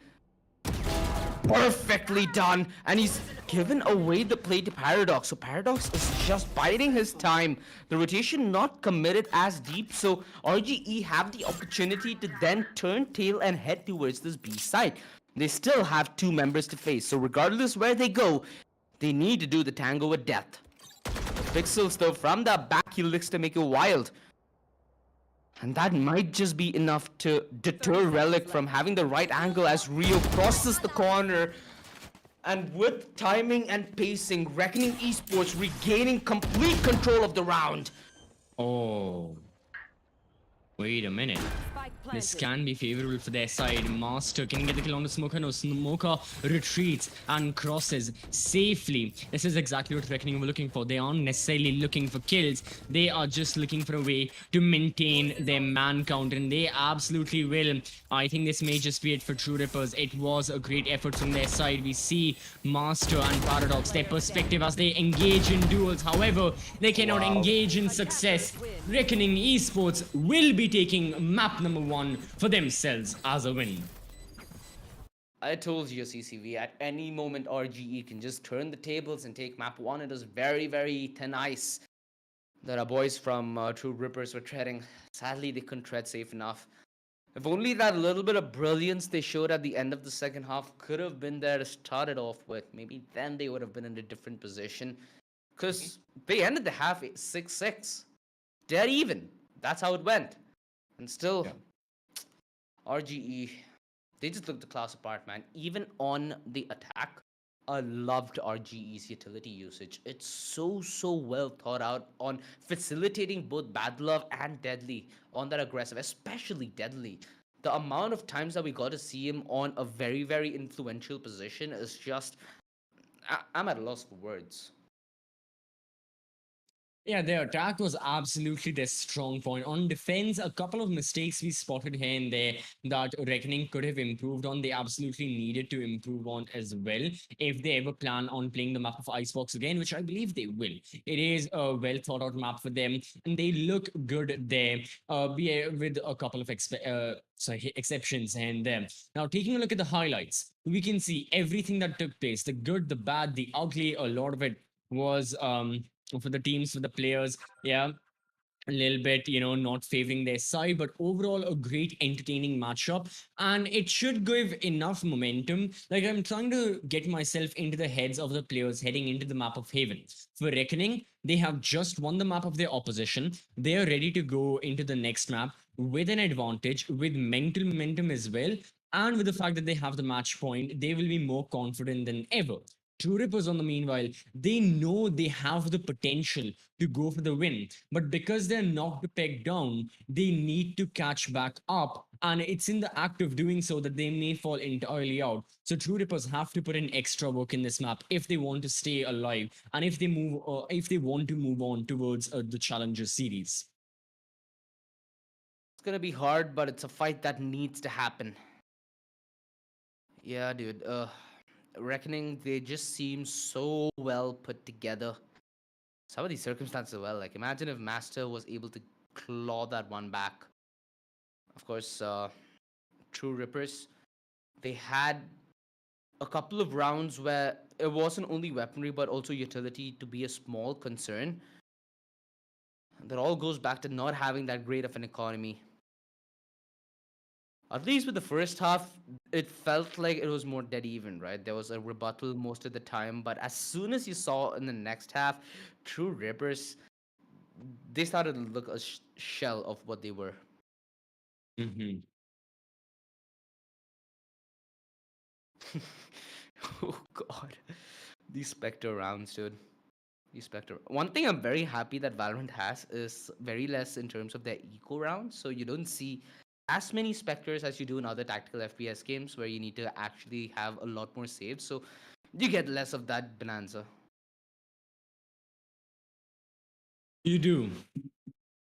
perfectly done, and he's given away the play to Paradox. So Paradox is just biding his time. The rotation not committed as deep, so RGE have the opportunity to then turn tail and head towards this B side. They still have 2 members to face, so regardless where they go, they need to do the tango with death. Pixels though, from the back, he looks to make it wild. And that might just be enough to deter Relic from having the right angle as Rio crosses the corner. And with timing and pacing, Reckoning Esports regaining complete control of the round. Oh. Wait a minute. This can be favorable for their side. Master can get the kill on the Smoker. No, Smoker retreats and crosses safely. This is exactly what Reckoning were looking for. They aren't necessarily looking for kills. They are just looking for a way to maintain their man count, and they absolutely will. I think this may just be it for Truerippers. It was a great effort from their side. We see Master and Paradox, their perspective as they engage in duels. However, they cannot engage in success. Reckoning Esports will be taking map number 1 for themselves as a win. I told you, CCV, at any moment RGE can just turn the tables and take map 1. It is very, very thin ice that our boys from Truerippers were treading. Sadly, they couldn't tread safe enough. If only that little bit of brilliance they showed at the end of the second half could have been there to start it off with. Maybe then they would have been in a different position. Because they ended the half 6-6. Dead even. That's how it went. And still, RGE, they just looked the class apart, man. Even on the attack, I loved RGE's utility usage. It's so well thought out on facilitating both Bad Love and Deadly on that aggressive, especially Deadly. the amount of times that we got to see him on a very, very influential position is just, I'm at a loss for words. Yeah, their attack was absolutely their strong point. On defense, a couple of mistakes we spotted here and there that Reckoning could have improved on. They absolutely needed to improve on as well if they ever plan on playing the map of Icebox again, which I believe they will. It is a well thought out map for them, and they look good there, with a couple of exceptions and them. Now, taking a look at the highlights, we can see everything that took place, the good, the bad, the ugly. A lot of it was for the teams, for the players. Yeah, a little bit, not favoring their side, but overall a great entertaining matchup. And it should give enough momentum. Like, I'm trying to get myself into the heads of the players heading into the map of Haven. For Reckoning, they have just won the map of their opposition. They are ready to go into the next map with an advantage, with mental momentum as well. And with the fact that they have the match point, they will be more confident than ever. Truerippers, on the meanwhile, they know they have the potential to go for the win, but because they're knocked the peg down, they need to catch back up, and it's in the act of doing so that they may fall entirely out. So Truerippers have to put in extra work in this map if they want to stay alive, and if they want to move on towards the Challenger series. It's gonna be hard, but it's a fight that needs to happen. Yeah, dude. Reckoning, they just seem so well put together. Some of these circumstances as well. Like, imagine if Master was able to claw that one back. Of course, Truerippers, they had a couple of rounds where it wasn't only weaponry but also utility to be a small concern. That all goes back to not having that great of an economy. At least with the first half, it felt like it was more dead even, right? There was a rebuttal most of the time, but as soon as you saw in the next half, Truerippers, they started to look a shell of what they were. Mm-hmm. Oh god, these Spectre rounds, dude. These Spectre. One thing I'm very happy that Valorant has is very less in terms of their eco rounds, so you don't see as many Spectres as you do in other tactical FPS games where you need to actually have a lot more saves, so you get less of that bonanza. You do.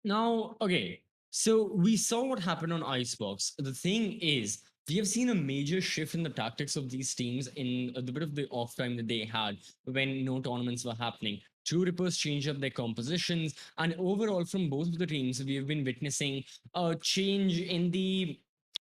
Now, okay, so we saw what happened on Icebox. The thing is, we have seen a major shift in the tactics of these teams in the bit of the off time that they had when no tournaments were happening. Truerippers changed up their compositions, and overall, from both of the teams, we have been witnessing a change in the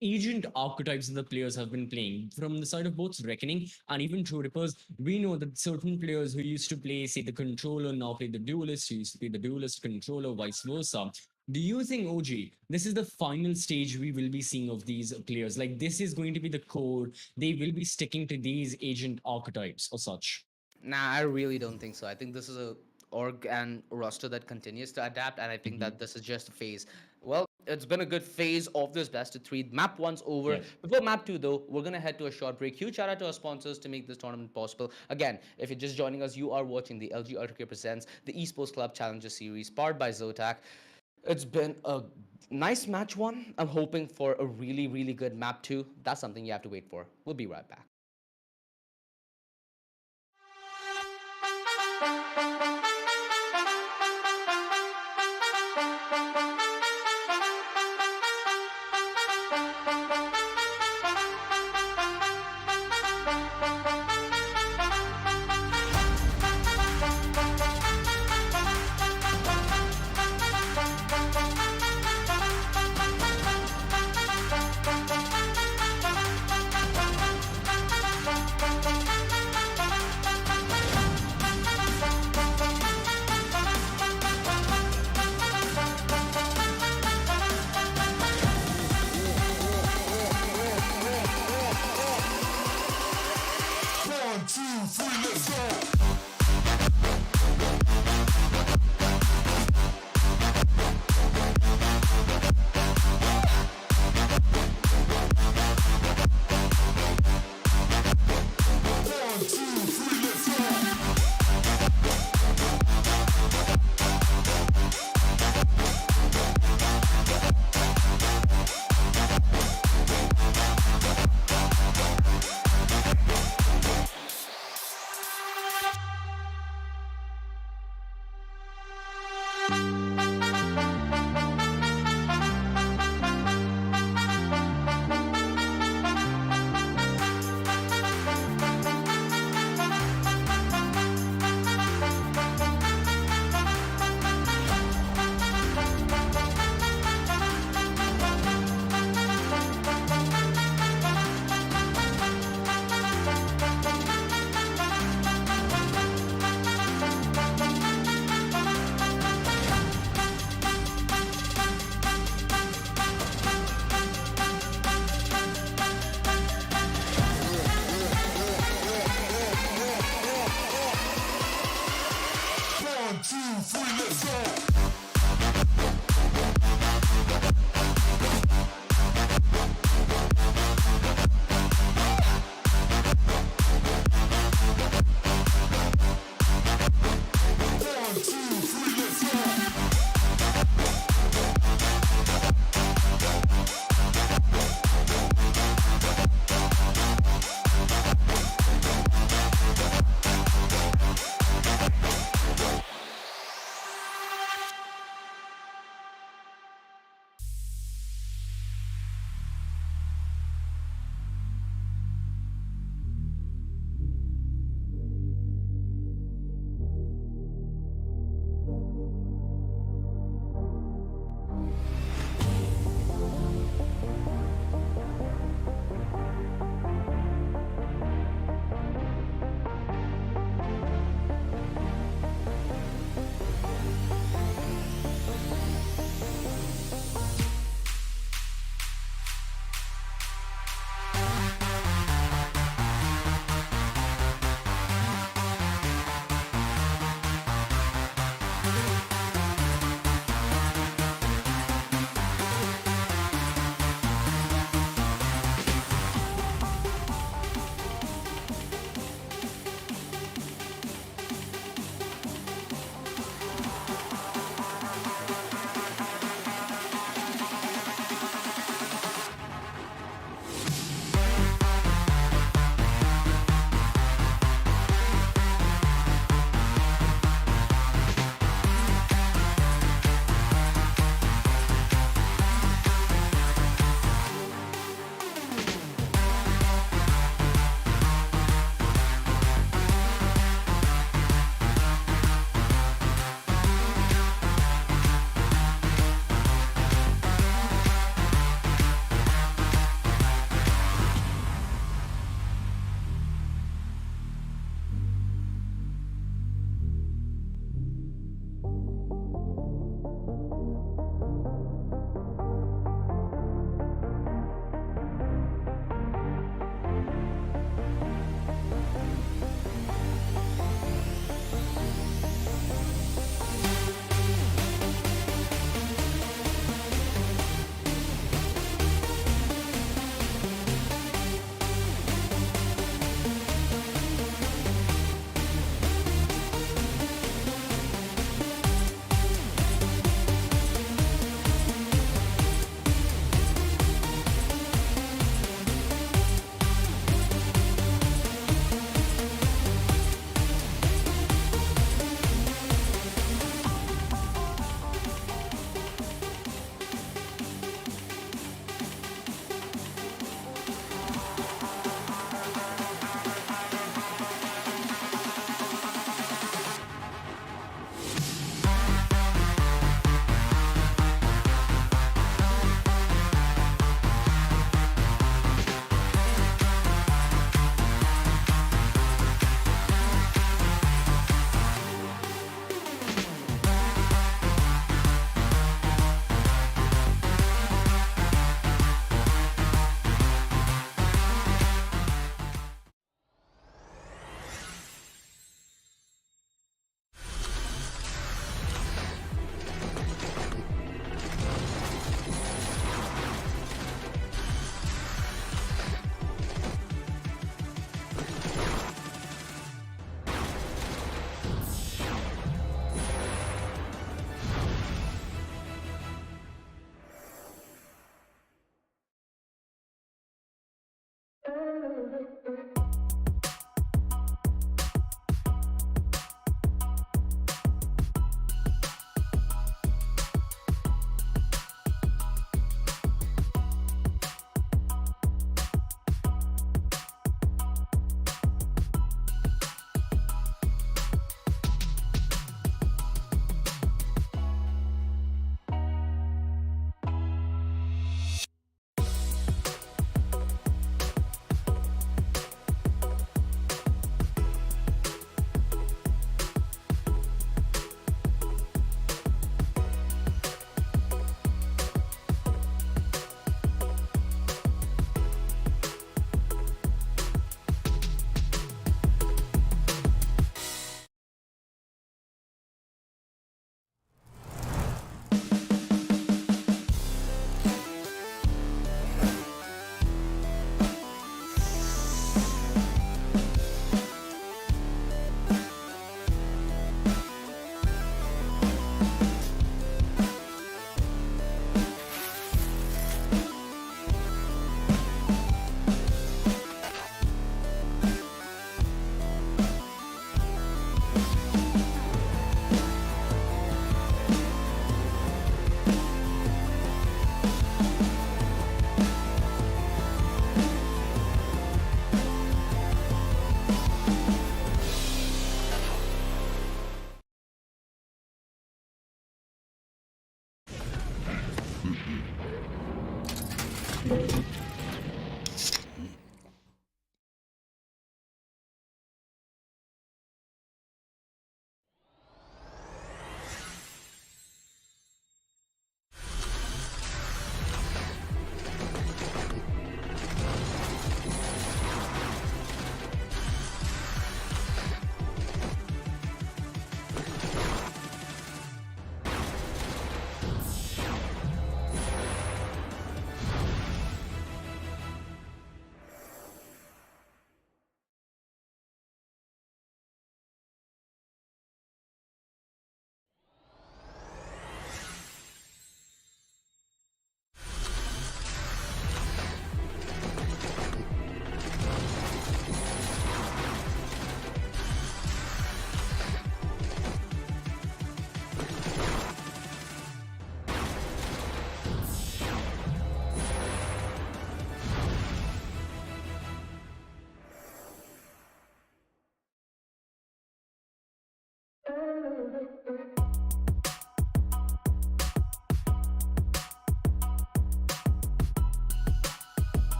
agent archetypes that the players have been playing. From the side of both Reckoning and even Truerippers, we know that certain players who used to play, say, the controller now play the duelist, who used to play the duelist controller, vice versa. Do you think, OG, this is the final stage we will be seeing of these players? Like, this is going to be the core. They will be sticking to these agent archetypes or such. Nah, I really don't think so. I think this is a org and roster that continues to adapt, and I think that this is just a phase. Well, it's been a good phase of this best of three. Map one's over. Yeah. Before map two, though, we're gonna head to a short break. Huge shout out to our sponsors to make this tournament possible. Again, if you're just joining us, you are watching the LG Ultragear presents the Esports Club Challenger Series, powered by ZOTAC. It's been a nice match one. I'm hoping for a really, really good map two. That's something you have to wait for. We'll be right back.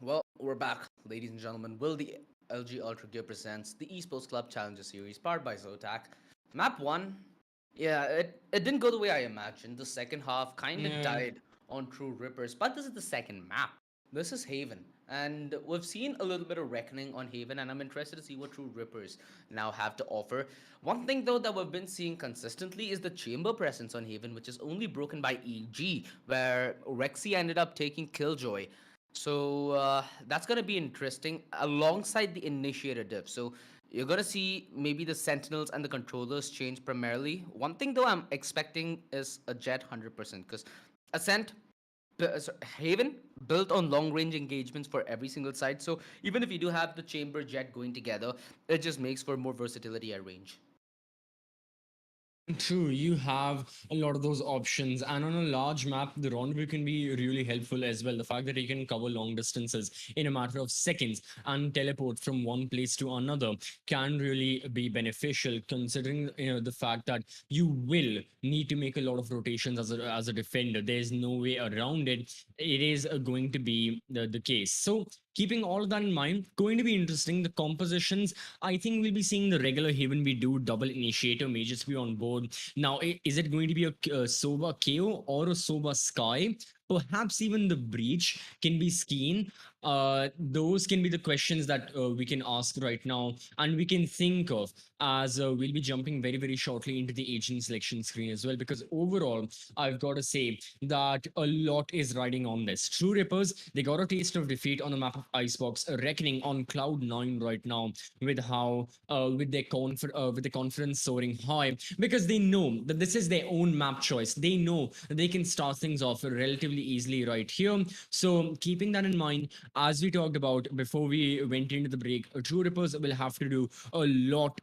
Well, we're back, ladies and gentlemen. Will the LG Ultra Gear presents the Esports Club Challenger Series powered by ZOTAC. Map 1, yeah, it didn't go the way I imagined. The second half kind of Yeah. died on Truerippers, but this is the second map. This is Haven, and we've seen a little bit of reckoning on Haven, and I'm interested to see what Truerippers now have to offer. One thing, though, that we've been seeing consistently is the chamber presence on Haven, which is only broken by EG, where Rexy ended up taking Killjoy. So that's gonna be interesting alongside the initiator diff. So you're gonna see maybe the sentinels and the controllers change primarily. One thing though I'm expecting is a jet 100% because Ascent Haven built on long range engagements for every single side. So even if you do have the chamber jet going together, it just makes for more versatility at range. True, you have a lot of those options, and on a large map, the rendezvous can be really helpful as well. The fact that you can cover long distances in a matter of seconds and teleport from one place to another can really be beneficial, considering the fact that you will need to make a lot of rotations as a defender. There's no way around it. It is going to be the case. So keeping all of that in mind, going to be interesting. The compositions, I think we'll be seeing the regular Haven we do double initiator may just be on board. Now, is it going to be a Sova KO or a Sova Sky? Perhaps even the breach can be skiing. Those can be the questions that we can ask right now, and we can think of as we'll be jumping very, very shortly into the agent selection screen as well. Because overall, I've got to say that a lot is riding on this. Truerippers, they got a taste of defeat on the map of Icebox, reckoning on cloud 9 right now with how with the confidence soaring high, because they know that this is their own map choice. They know that they can start things off relatively easily right here. So keeping that in mind, as we talked about before we went into the break, Truerippers will have to do a lot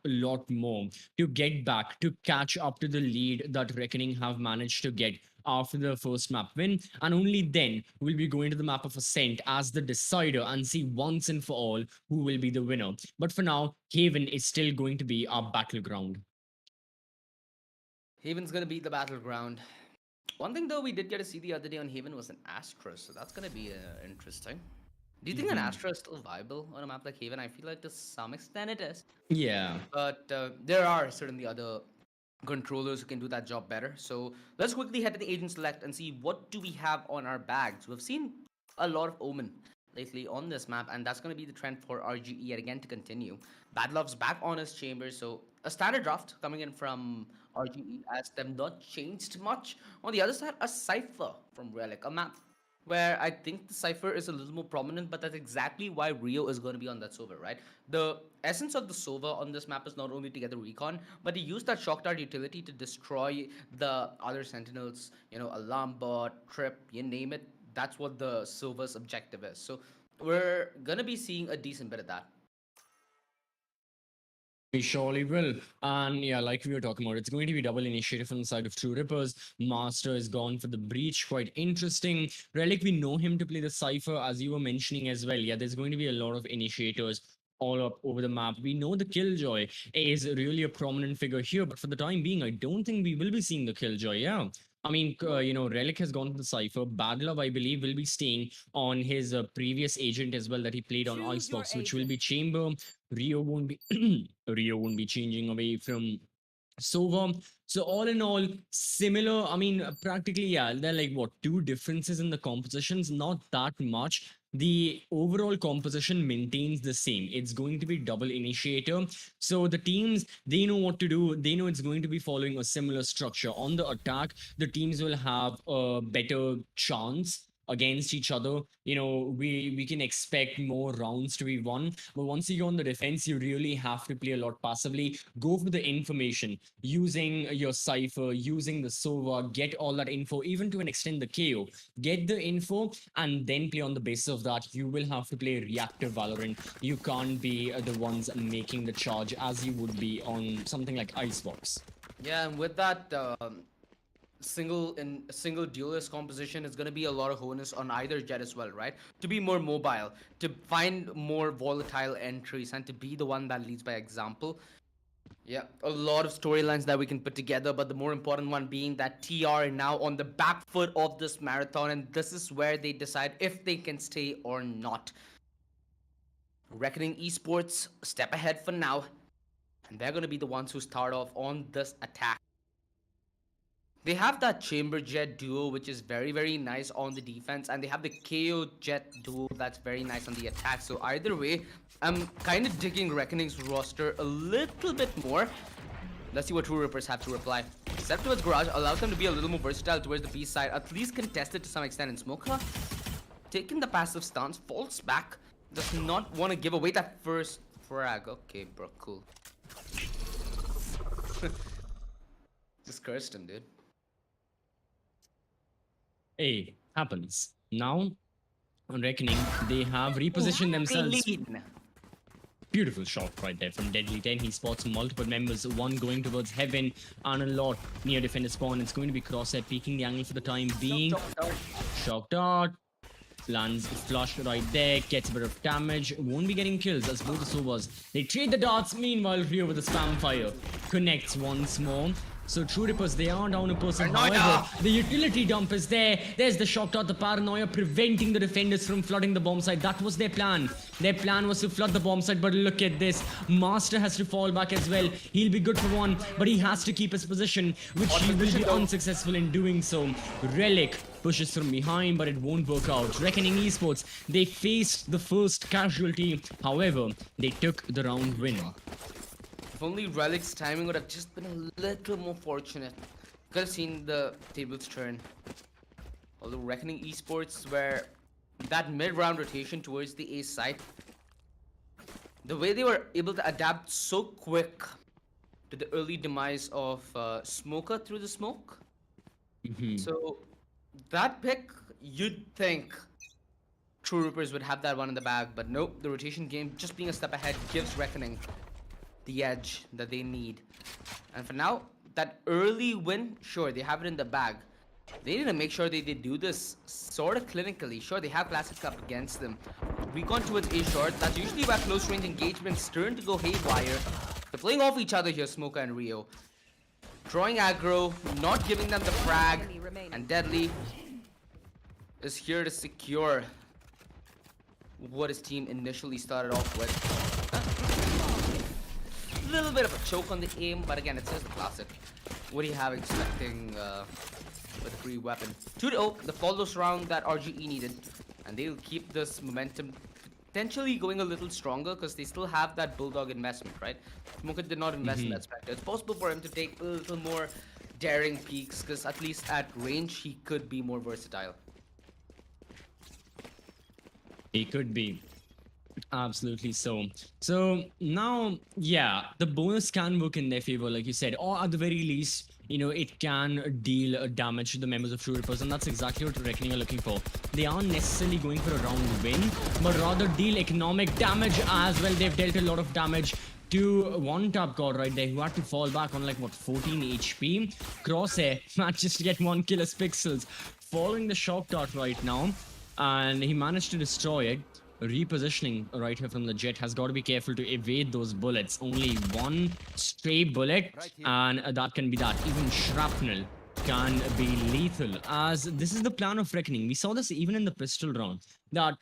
more to get back, to catch up to the lead that Reckoning have managed to get after the first map win, and only then will we go into the map of Ascent as the decider and see once and for all who will be the winner. But for now, Haven is still going to be our battleground. Haven's gonna be the battleground. One thing though we did get to see the other day on Haven was an Astra, so that's gonna be interesting. Do you think an Mhm. Astra is still viable on a map like Haven? I feel like to some extent it is. Yeah. But there are certainly other controllers who can do that job better. So let's quickly head to the agent select and see what do we have on our bags. We've seen a lot of Omen lately on this map, and that's going to be the trend for RGE yet again to continue. Bad Love's back on his chambers, so a standard draft coming in from RGE as them not changed much. On the other side, a Cypher from Relic, a map where I think the Cypher is a little more prominent, but that's exactly why Rio is going to be on that Sova, right? The essence of the Sova on this map is not only to get the recon, but to use that Shock Dart utility to destroy the other Sentinels, Alarm Bot, Trip, you name it. That's what the Sova's objective is. So we're going to be seeing a decent bit of that. We surely will. And yeah, like we were talking about, it's going to be double initiative on the side of Truerippers. Master is gone for the breach. Quite interesting. Relic, we know him to play the Cypher, as you were mentioning as well. Yeah, there's going to be a lot of initiators all up over the map. We know the Killjoy is really a prominent figure here, but for the time being, I don't think we will be seeing the Killjoy. Yeah. I mean, Relic has gone to the Cypher. Bad Love, I believe, will be staying on his previous agent as well that he played on Choose your Icebox, which will be agent. Chamber. Rio won't be Rio won't be changing away from Sova. So all in all, similar. I mean, practically, yeah. They're like what, two differences in the compositions, not that much. The overall composition maintains the same. It's going to be double initiator. So the teams, they know what to do. They know it's going to be following a similar structure. On the attack, the teams will have a better chance against each other, we can expect more rounds to be won. But once you go on the defense, you really have to play a lot passively. Go for the information, using your cipher, using the Sova, get all that info, even to an extent the KO. Get the info and then play on the basis of that. You will have to play reactive Valorant. You can't be the ones making the charge as you would be on something like Icebox. Yeah, and with that single duelist composition is going to be a lot of onus on either Jet as well, right? To be more mobile, to find more volatile entries, and to be the one that leads by example. Yeah, a lot of storylines that we can put together, but the more important one being that TR are now on the back foot of this marathon, and this is where they decide if they can stay or not. Reckoning Esports step ahead for now, and they're going to be the ones who start off on this attack. They have that Chamber Jet duo, which is very, very nice on the defense, and they have the KO Jet duo that's very nice on the attack. So either way, I'm kind of digging Reckoning's roster a little bit more. Let's see what Truerippers have to reply. Step towards Garage allows them to be a little more versatile towards the B side, at least contested to some extent. In Smoker, taking the passive stance, falls back, does not want to give away that first frag. Okay, bro, cool. Just cursed him, dude. Hey, happens. Now, on Reckoning, they have repositioned themselves. Beautiful shot right there from Deadly 10. He spots multiple members, one going towards Heaven and a lot near defender spawn. It's going to be Crosshair peeking the angle for the time being. Shock dart. Lands flushed right there, gets a bit of damage, won't be getting kills as both the Sovas. They trade the darts, meanwhile Rio with the spam fire. Connects once more. So Truerippers, they are down a person. However, the utility dump is there. There's the shock dart, the paranoia preventing the defenders from flooding the bomb site. That was their plan. Their plan was to flood the bomb site, but look at this. Master has to fall back as well. He'll be good for one, but he has to keep his position, which he will be unsuccessful in doing so. Relic pushes from behind, but it won't work out. Reckoning Esports, they faced the first casualty. However, they took the round win. If only Relic's timing would have just been a little more fortunate. Could have seen the tables turn. Although Reckoning Esports, where that mid-round rotation towards the A side, the way they were able to adapt so quick to the early demise of Smoker through the smoke. So that pick, you'd think Truerippers would have that one in the bag, but nope, the rotation game just being a step ahead gives Reckoning the edge that they need. And for now, that early win, sure, they have it in the bag. They need to make sure they do this sort of clinically. Sure, they have Classic Cup against them. Recon towards A short, that's usually where close range engagements turn to go haywire. They're playing off each other here, Smoker and Rio. Drawing aggro, not giving them the frag, and Deadly is here to secure what his team initially started off with. A little bit of a choke on the aim, but again, it's just the classic. What do you have expecting with a free weapon? 2-0, the follows round that RGE needed, and they'll keep this momentum potentially going a little stronger because they still have that Bulldog investment, right? Smoker did not invest in that Spectre. It's possible for him to take a little more daring peaks because at least at range, he could be more versatile. He could be. Absolutely so. So now, yeah, the bonus can work in their favor, like you said, or at the very least, it can deal damage to the members of Truerippers, and that's exactly what Reckoning are looking for. They aren't necessarily going for a round win, but rather deal economic damage as well. They've dealt a lot of damage to one tap god right there who had to fall back on 14 HP. Crosshair manages to get 1 kill as Pixels, following the shock dart right now, and he managed to destroy it. Repositioning right here from the Jet has got to be careful to evade those bullets. Only one stray bullet, and that can be that. Even shrapnel can be lethal, as this is the plan of Reckoning. We saw this even in the pistol round, that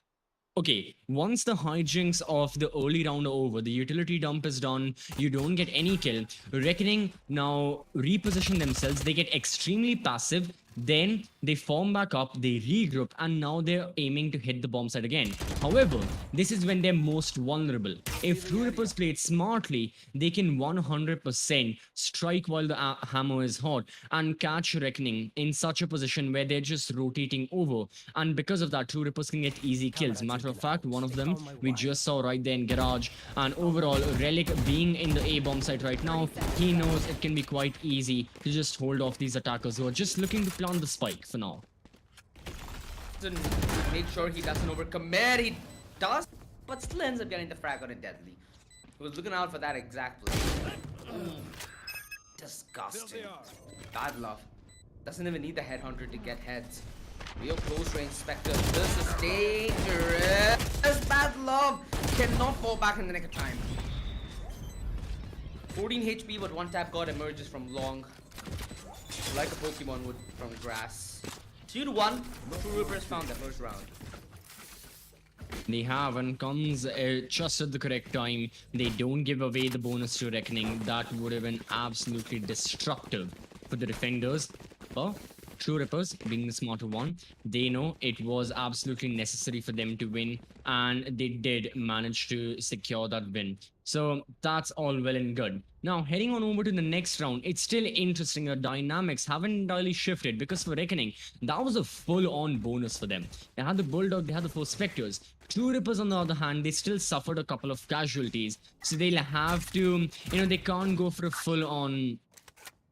okay, once the hijinks of the early round are over, the utility dump is done, you don't get any kill. Reckoning now reposition themselves. They get extremely passive. Then they form back up, they regroup, and now they're aiming to hit the bomb site again. However, this is when they're most vulnerable. If Truerippers play it smartly, they can 100% strike while the hammer is hot and catch Reckoning in such a position where they're just rotating over. And because of that, Truerippers can get easy kills. Matter of fact, one of them we just saw right there in Garage. And overall, Relic being in the A bomb site right now, he knows it can be quite easy to just hold off these attackers who are just looking to plant the spike for now. To make sure he doesn't overcommit. He does, but still ends up getting the frag on it deadly. He was looking out for that exact play. Disgusting. Bad love. Doesn't even need the headhunter to get heads. Real close range Spectre. This is dangerous. Bad love cannot fall back in the nick of time. 14 HP, but one tap god emerges from long, like a Pokemon would from grass. 2-1. Truerippers found the first round. They have, and comes just at the correct time. They don't give away the bonus to Reckoning. That would have been absolutely destructive for the defenders. But Truerippers, being the smarter one, they know it was absolutely necessary for them to win, and they did manage to secure that win. So that's all well and good. Now, heading on over to the next round, it's still interesting. The dynamics haven't entirely shifted, because for Reckoning, that was a full-on bonus for them. They had the Bulldog, they had the 4 Spectres. Truerippers, on the other hand, they still suffered a couple of casualties. So they'll have to, they can't go for a full-on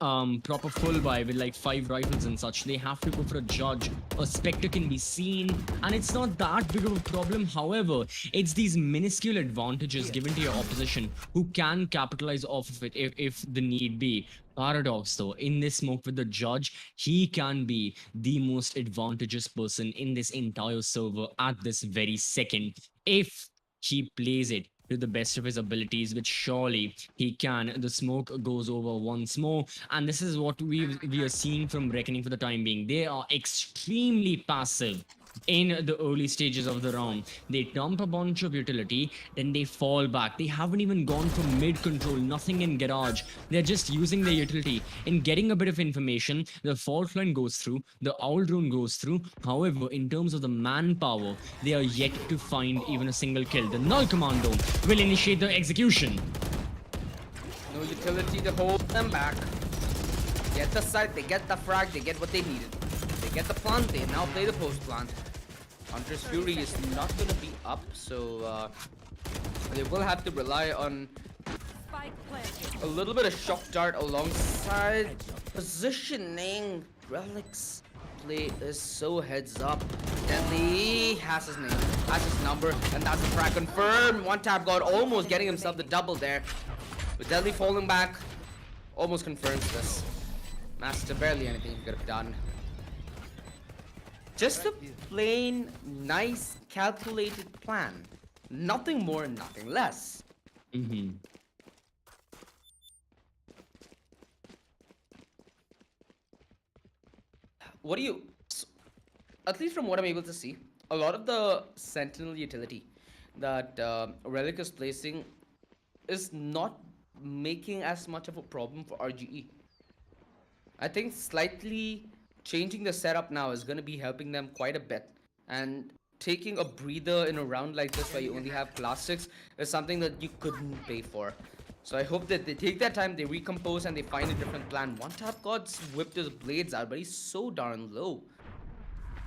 proper full buy with like 5 rifles and such. They have to go for a Judge. A Spectre can be seen, and it's not that big of a problem. However, it's these minuscule advantages given to your opposition who can capitalize off of it if the need be. Paradox, though, in this smoke with the Judge, he can be the most advantageous person in this entire server at this very second if he plays it to the best of his abilities, which surely he can. The smoke goes over once more, and this is what we are seeing from Reckoning for the time being. They are extremely passive in the early stages of the round. They dump a bunch of utility, then they fall back. They haven't even gone for mid control, nothing in Garage. They're just using their utility in getting a bit of information. The fault line goes through, the owl drone goes through. However, in terms of the manpower, they are yet to find even a single kill. The Null Commando will initiate the execution. No utility to hold them back. Get the site, they get the frag, they get what they needed. They get the plant, they now play the post plant. Hunter's Fury is not going to be up, so they will have to rely on a little bit of shock dart alongside positioning. Relic's play is so heads up. Deadly has his name, has his number, and that's the frag confirmed. One tap god almost getting himself the double there. With Deadly falling back, almost confirms this. Master, barely anything he could have done. Just a plain, nice, calculated plan. Nothing more, nothing less. What do you... At least from what I'm able to see, a lot of the Sentinel utility that Relic is placing is not making as much of a problem for RGE. I think slightly changing the setup now is going to be helping them quite a bit, and taking a breather in a round like this where you only have classics is something that you couldn't pay for. So I hope that they take their time, they recompose, and they find a different plan. One tap god's whipped his blades out, but he's so darn low.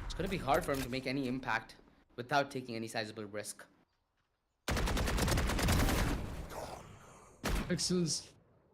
It's going to be hard for him to make any impact without taking any sizable risk. Pixels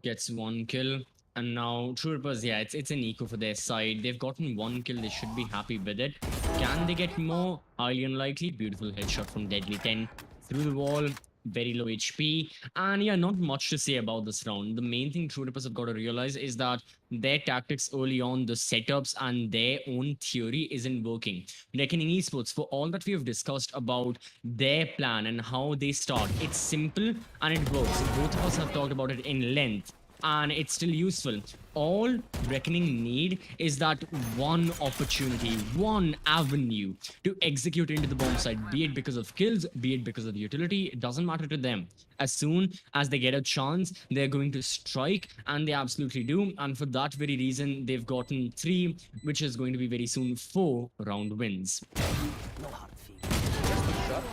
gets 1 kill. And now, Truerippers, yeah, it's an eco for their side. They've gotten 1 kill. They should be happy with it. Can they get more? Highly unlikely. Beautiful headshot from Deadly 10. Through the wall. Very low HP. And yeah, not much to say about this round. The main thing Truerippers have got to realize is that their tactics early on, the setups and their own theory isn't working. Reckoning Esports, for all that we have discussed about their plan and how they start, it's simple and it works. Both of us have talked about it in length. and it's still useful. All Reckoning need is that one opportunity, one avenue to execute into the bomb site, be it because of kills, be it because of utility, it doesn't matter to them. As soon as they get a chance, they're going to strike, and they absolutely do. And for that very reason, they've gotten 3, which is going to be very soon 4 round wins. Just a shot.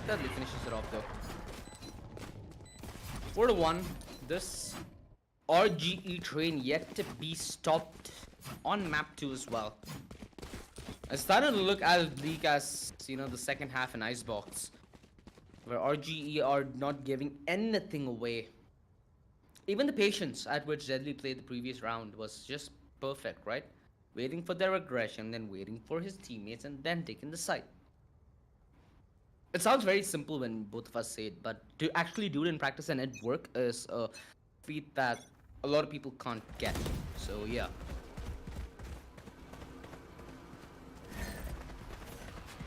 Deadly finishes it off though. 4-1. This RGE train yet to be stopped on map 2 as well. I started to look at the league as, you know, the second half in Icebox, where RGE are not giving anything away. Even the patience at which Deadly played the previous round was just perfect, right? Waiting for their aggression, then waiting for his teammates, and then taking the site. It sounds very simple when both of us say it, but to actually do it in practice and it work is a feat that a lot of people can't get. So yeah.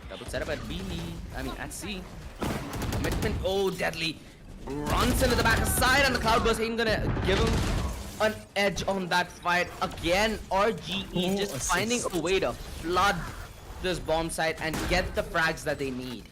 Double setup at B. At C. Commitment. Oh, Deadly runs into the back side, and the Cloudburst ain't gonna give him an edge on that fight. Again, RGE just finding a way to flood this bomb site and get the frags that they need.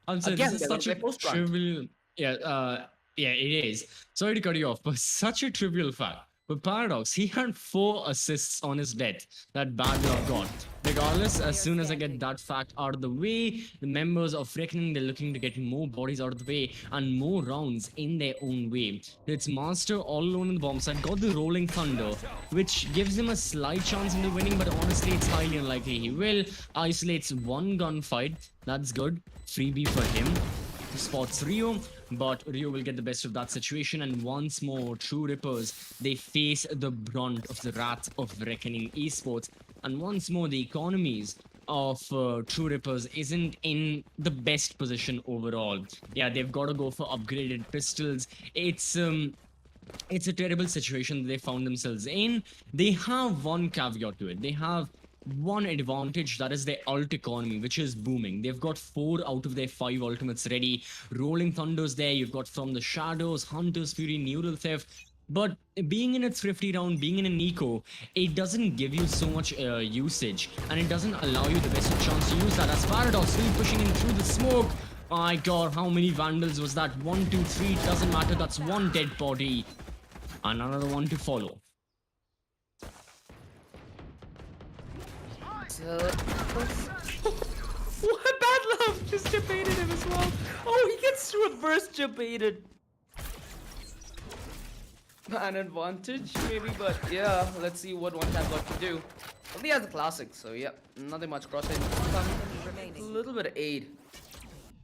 Also, Again, this is they're such gonna a play post-run. trivial. Yeah, it is. Sorry to cut you off, but such a trivial fact. But Paradox, he had 4 assists on his death that Bad Luck got. Regardless, as soon as I get that fact out of the way, the members of Reckoning, they're looking to get more bodies out of the way and more rounds in their own way. It's Master all alone in the bomb site, got the Rolling Thunder, which gives him a slight chance into winning, but honestly, it's highly unlikely he will. Isolates 1 gunfight, that's good. Freebie for him. Spots Rio, but Rio will get the best of that situation, and once more, Truerippers, they face the brunt of the wrath of Reckoning Esports, and once more, the economies of Truerippers isn't in the best position overall. Yeah, they've got to go for upgraded pistols. It's a terrible situation that they found themselves in. They have one caveat to it. They have one advantage, that is their ult economy, which is booming. They've got 4 out of their 5 ultimates ready. Rolling Thunders there, you've got From the Shadows, Hunter's Fury, Neural Theft. But being in a thrifty round, being in an eco, it doesn't give you so much usage, and it doesn't allow you the best of chance to use that. As Paradox still pushing in through the smoke. My god, how many Vandals was that? 1, 2, 3, doesn't matter, that's 1 dead body. And another one to follow. What? Bad Love just debated him as well. Oh, he gets reverse debated. An advantage, maybe, but yeah, let's see what one tap got to do. Well, he has a classic, so yeah, nothing much crossing. A little bit of aid.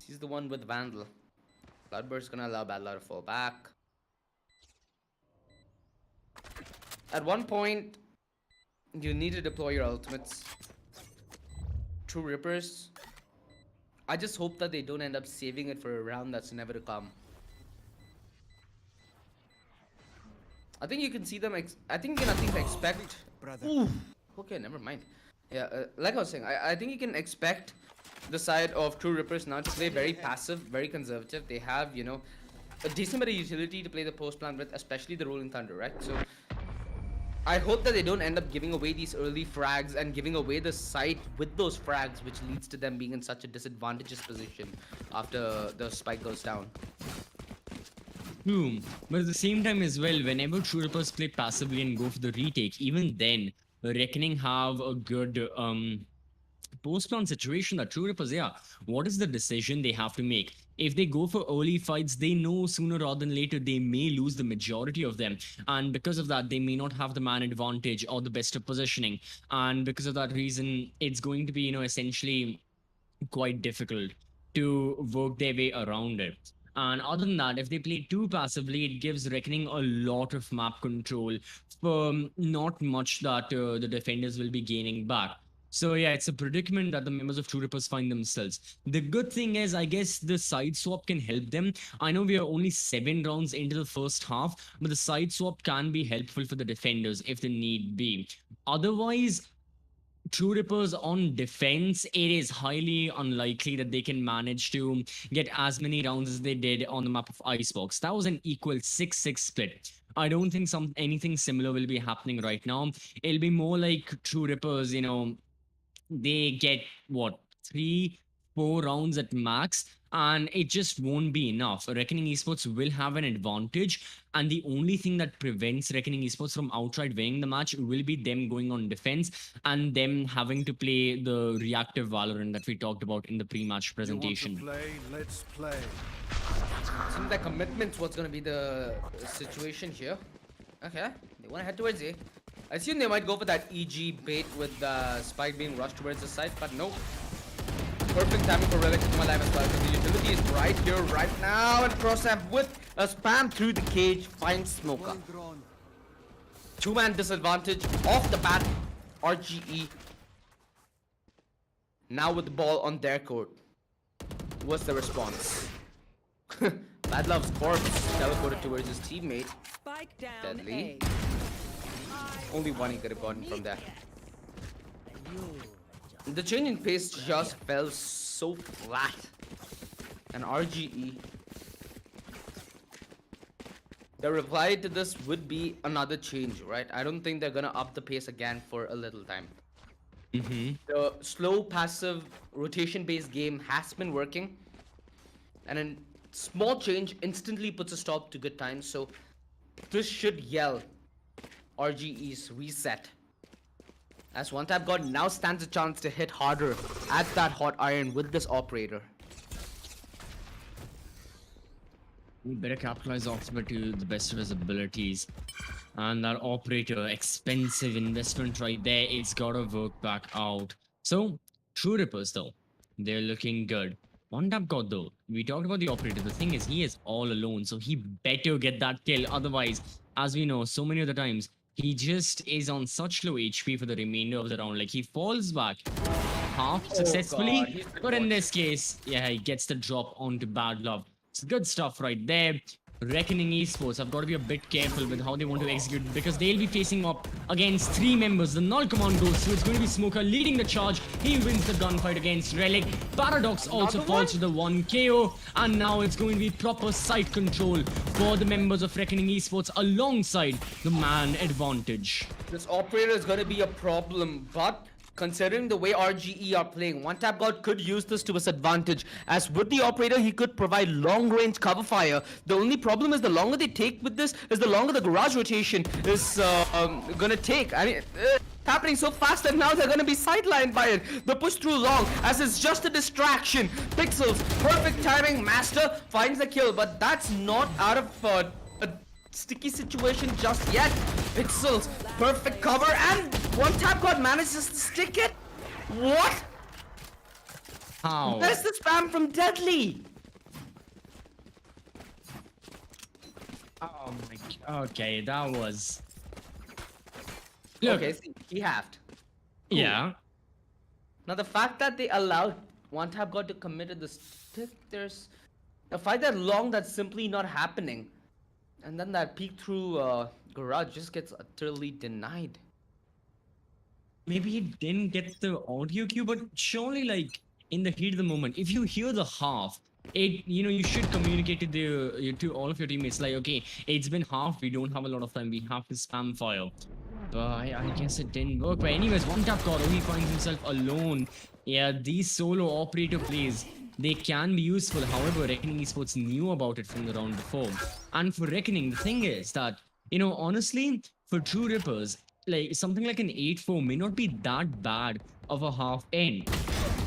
He's the one with Vandal. Cloudburst gonna allow Bad Love to fall back. At one point, you need to deploy your ultimates. Truerippers. I just hope that they don't end up saving it for a round that's never to come. I think you can see them. I think you can at least expect. Ooh. Okay, never mind. Yeah, like I was saying, I think you can expect the side of Truerippers now to play very passive, very conservative. They have, you know, a decent bit of utility to play the post plan with, especially the Rolling Thunder, right? So I hope that they don't end up giving away these early frags and giving away the site with those frags, which leads to them being in such a disadvantageous position after the spike goes down. True, but at the same time as well, whenever Truerippers play passively and go for the retake, even then, Reckoning have a good post-plan situation that Truerippers, yeah, what is the decision they have to make? If they go for early fights, they know sooner rather than later they may lose the majority of them, and because of that, they may not have the man advantage or the best of positioning, and because of that reason, it's going to be, you know, essentially quite difficult to work their way around it. And other than that, if they play too passively, it gives Reckoning a lot of map control for not much that the defenders will be gaining back. So yeah, it's a predicament that the members of Truerippers find themselves. The good thing is, I guess the side swap can help them. I know we are only 7 rounds into the first half, but the side swap can be helpful for the defenders if the need be. Otherwise, Truerippers on defense, it is highly unlikely that they can manage to get as many rounds as they did on the map of Icebox. That was an equal 6-6 split. I don't think anything similar will be happening right now. It'll be more like Truerippers, they get what, 3-4 rounds at max, and it just won't be enough. Reckoning Esports will have an advantage, and the only thing that prevents Reckoning Esports from outright winning the match will be them going on defense and them having to play the reactive Valorant that we talked about in the pre-match presentation. You want to play? Let's play. Seems like commitment's what's gonna be the situation here. Okay, they wanna head towards A. I assume they might go for that EG bait with Spike being rushed towards the side, but no. Perfect timing for Relic to come alive as well, because the utility is right here, right now, and Crossamp with a spam through the cage finds Smoker. Two-man disadvantage off the bat, RGE. Now with the ball on their court. What's the response? Bad Love's corpse teleported towards his teammate. Spike down Deadly. A. Only one he could have gotten from there. The change in pace just fell so flat. And RGE. The reply to this would be another change, right? I don't think they're gonna up the pace again for a little time. The slow, passive, rotation-based game has been working. And a small change instantly puts a stop to good times. So this should yell RGE's reset. As One Tap God now stands a chance to hit harder at that hot iron with this operator. We better capitalize off of it to the best of his abilities. And that operator, expensive investment right there, it's gotta work back out. So, Truerippers though, they're looking good. One Tap God though, we talked about the operator. The thing is, he is all alone, so he better get that kill. Otherwise, as we know, so many of the times, he just is on such low HP for the remainder of the round. Like, he falls back half successfully, God, he's been but in watching. this case, yeah, he gets the drop onto Bad Love. It's good stuff right there. Reckoning Esports have got to be a bit careful with how they want to execute, because they'll be facing up against 3 members. The null command goes through. It's going to be Smoker leading the charge. He wins the gunfight against Relic. Paradox also falls to the 1 KO. And now it's going to be proper site control for the members of Reckoning Esports alongside the man advantage. This operator is going to be a problem, but considering the way RGE are playing, One Tap God could use this to his advantage. As with the operator, he could provide long-range cover fire. The only problem is the longer they take with this, is the longer the garage rotation is gonna take. I mean, it's happening so fast that now they're gonna be sidelined by it. The push through long, as it's just a distraction. Pixels, perfect timing. Master finds the kill, but that's not out of a sticky situation just yet. Pixels, perfect cover, and One Tap God manages to stick it. What? How? Where's the spam from Deadly? Oh my god. Okay, that was... Look, Okay, see, he halved. yeah. Now the fact that they allowed One Tap God to commit to the stick, there's a fight that long that's simply not happening. And then that peek through garage just gets utterly denied. Maybe he didn't get the audio cue, but surely, like, in the heat of the moment, if you hear the half, you should communicate to all of your teammates, like, okay, it's been half, we don't have a lot of time, we have to spam fire. But I guess it didn't work. But anyways, One Tap God only finds himself alone. Yeah, these solo operator plays, they can be useful. However, Reckoning Esports knew about it from the round before. And for Reckoning, the thing is that, honestly, for Truerippers, like, something like an 8-4 may not be that bad of a half end.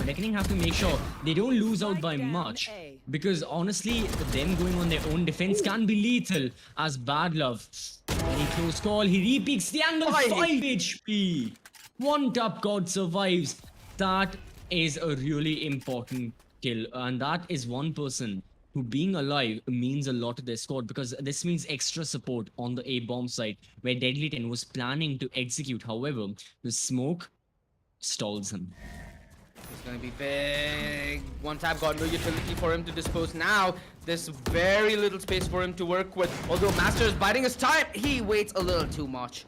Reckoning have to make sure they don't lose out by much, because honestly, them going on their own defense can be lethal. As Bad Love, very close call, he repeats the angle, 5 HP. One Tap God survives. That is a really important kill, and that is one person who, being alive, means a lot to their squad, because this means extra support on the A bomb side where Deadly 10 was planning to execute. However, the smoke stalls him. It's gonna be big. One Tap God, no utility for him to dispose now. There's very little space for him to work with. Although Master is biding his time, he waits a little too much.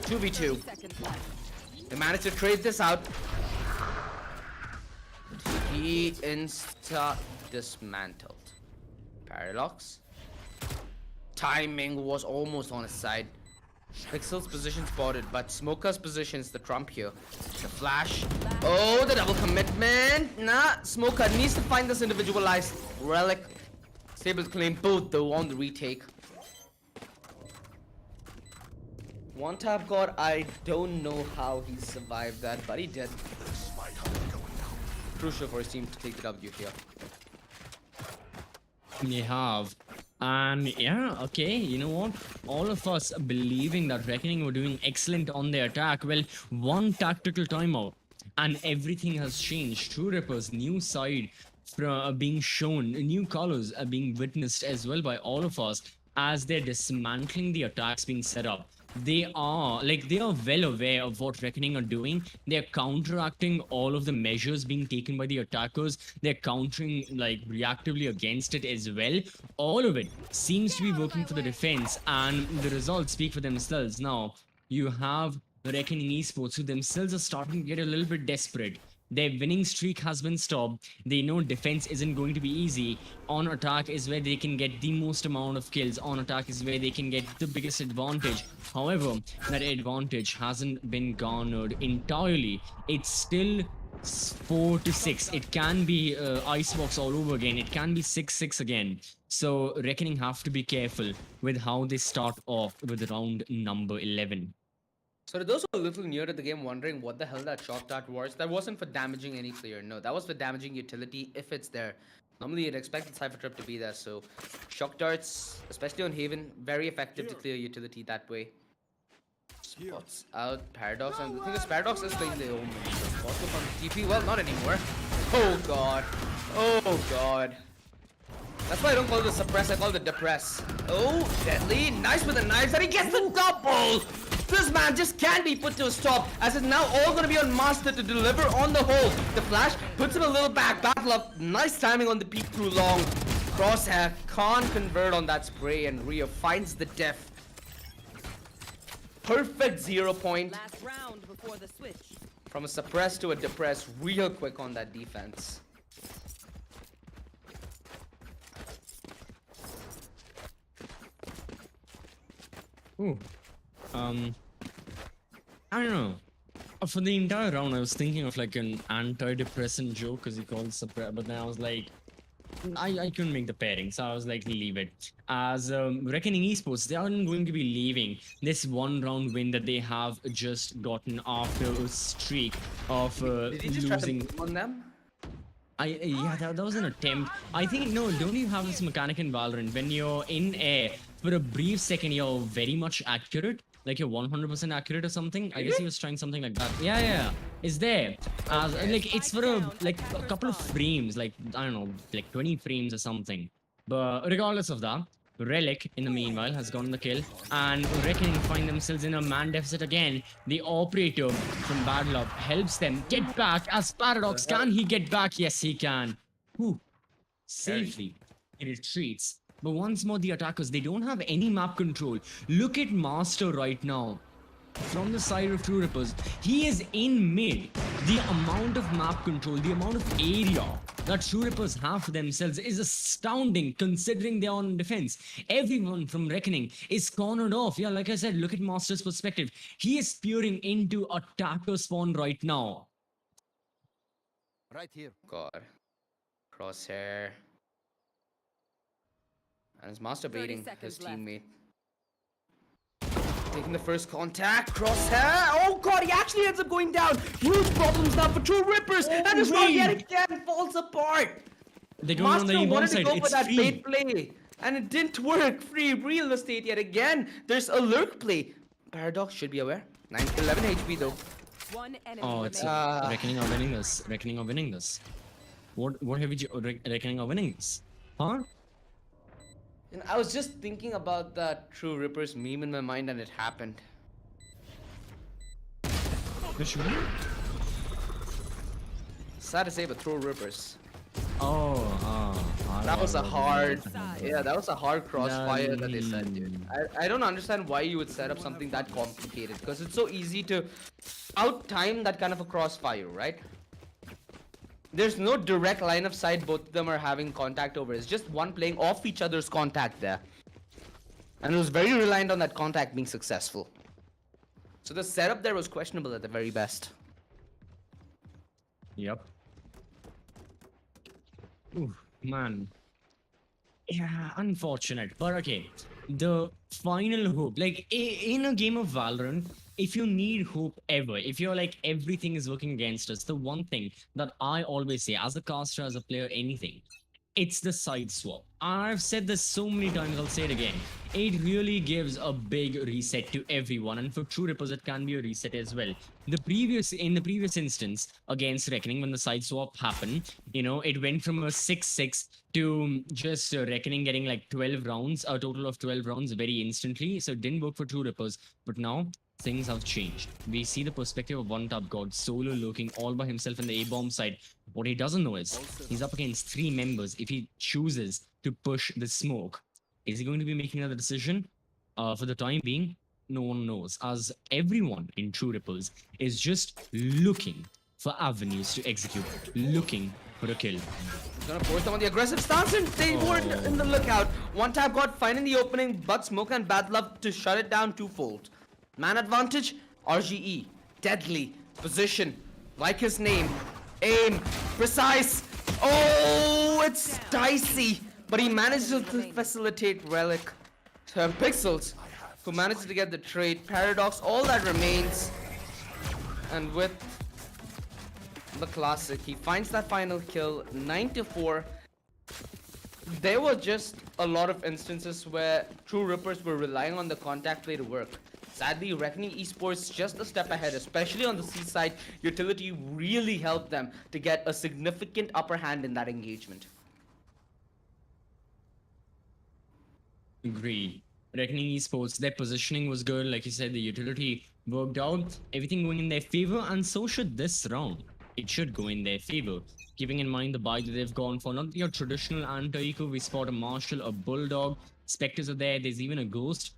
2v2. Seconds left. They managed to trade this out. He insta dismantled. Paradox. Timing was almost on his side. Pixel's position spotted, but Smoker's position is the trump here. The flash. Oh, the double commitment. Nah, Smoker needs to find this individualized relic. Stable claim both though on the retake. One tap god, I don't know how he survived that, but he did. Crucial for his team to take the W here. They have. And yeah, okay, you know what? All of us believing that Reckoning were doing excellent on their attack. Well, one tactical timeout and everything has changed. Truerippers' new side being shown, new colors are being witnessed as well by all of us as they're dismantling the attacks being set up. They are well aware of what Reckoning are doing. They're counteracting all of the measures being taken by the attackers. They're countering like reactively against it as well. All of it seems to be working for the defense, and the results speak for themselves. Now you have Reckoning Esports, who themselves are starting to get a little bit desperate. Their winning streak has been stopped. They know defense isn't going to be easy. On attack is where they can get the most amount of kills. On attack is where they can get the biggest advantage. However, that advantage hasn't been garnered entirely. It's still 4-6. It can be Icebox all over again. It can be 6-6 again. So Reckoning have to be careful with how they start off with round number 11. So to those who are a little near to the game wondering what the hell that shock dart was, that wasn't for damaging any player. No, that was for damaging utility if it's there. Normally you'd expect the Cypher Trip to be there, so shock darts, especially on Haven, very effective to clear utility that way. Spots out Paradox, and the thing is Paradox is playing the Omen. Spots up on the TP, well, not anymore. Oh god. Oh god. That's why I don't call it the suppress, I call it the depress. Oh, deadly, nice with the knives, and he gets the double! This man just can't be put to a stop, as it's now all gonna be on Master to deliver on the hole. The flash puts him a little back, battle up, nice timing on the peek through long. Crosshair can't convert on that spray, and Rio finds the def. Perfect 0 point. Last round before the switch. From a suppress to a depress, real quick on that defense. Ooh. I don't know. For the entire round, I was thinking of like an antidepressant joke because he called suppress, but then I was like, I couldn't make the pairing, so I was like, leave it. As Reckoning Esports, they aren't going to be leaving this one round win that they have just gotten after a streak of Did he just losing. try to on them? Yeah, that was an attempt. I think, no, don't you have this mechanic in Valorant? When you're in air, for a brief second, you're very much accurate. Like you're 100% accurate or something. I guess he was trying something like that. Yeah. It's there. Like it's for a couple of frames, like, I don't know, like 20 frames or something. But regardless of that, Relic, in the meanwhile, has gotten the kill. And Reckoning find themselves in a man deficit again. The operator from Bad Luck helps them get back as Paradox. Can he get back? Yes, he can. Whew. Safely, he retreats. But once more, the attackers, they don't have any map control. Look at Master right now. From the side of Truerippers, he is in mid. The amount of map control, the amount of area that Truerippers have for themselves is astounding considering they're on defense. Everyone from Reckoning is cornered off. Yeah, like I said, look at Master's perspective. He is peering into attacker spawn right now. Right here. God. Crosshair. And it's masturbating 30 his seconds left. teammate. Taking the first contact. Crosshair. Oh god, he actually ends up going down. Huge problems now for Truerippers. And his run yet again falls apart. They don't know on the Master E-bomb wanted to side. go for It's that free. bait play. And it didn't work. Free real estate yet again. There's a lurk play. Paradox should be aware. 11 HP though. One enemy Oh, it's remaining. Reckoning are winning this. Reckoning are winning this. What have you Reckoning are winning this? Huh? And I was just thinking about that Truerippers meme in my mind and it happened. Which one? Sad to say, but Truerippers. Oh, That was a hard, Inside. yeah, that was a hard crossfire that they said, dude. Mm. I don't understand why you would set up something that complicated, because it's so easy to out-time that kind of a crossfire, right? There's no direct line of sight both of them are having contact over. It's just one playing off each other's contact there. And it was very reliant on that contact being successful. So the setup there was questionable at the very best. Yep. Ooh, man. Yeah, unfortunate. But okay, the final hope. Like in a game of Valorant, if you need hope ever, if you're like everything is working against us, the one thing that I always say as a caster, as a player, anything, it's the side swap. I've said this so many times, I'll say it again. It really gives a big reset to everyone, and for Truerippers, it can be a reset as well. In the previous instance against Reckoning, when the side swap happened, you know, it went from a 6-6 to just Reckoning getting like 12 rounds, a total of 12 rounds very instantly. So it didn't work for Truerippers, but now things have changed. We see the perspective of one top god solo lurking all by himself in the A-bomb side. What he doesn't know is he's up against 3 members. If he chooses to push the smoke, is he going to be making another decision? For the time being, no one knows, as everyone in Truerippers is just looking for avenues to execute, looking for a kill. He's gonna force them on the aggressive stance, and they weren't in the lookout. One tap got finding the opening, but Smoke and Bad Love to shut it down twofold. Man advantage, RGE, deadly, position, like his name, aim, precise. Oh, it's dicey, but he manages to facilitate Relic. Pixels, who manages to get the trade. Paradox, all that remains. And with the classic, he finds that final kill, 9-4. There were just a lot of instances where Truerippers were relying on the contact play to work. Sadly, Reckoning Esports just a step ahead, especially on the C side. Utility really helped them to get a significant upper hand in that engagement. Agree. Reckoning Esports, their positioning was good. Like you said, the utility worked out. Everything going in their favor, and so should this round. It should go in their favor. Keeping in mind the buy that they've gone for, not your traditional anti-eco. We spot a Marshall, a Bulldog, Spectres are there. There's even a Ghost.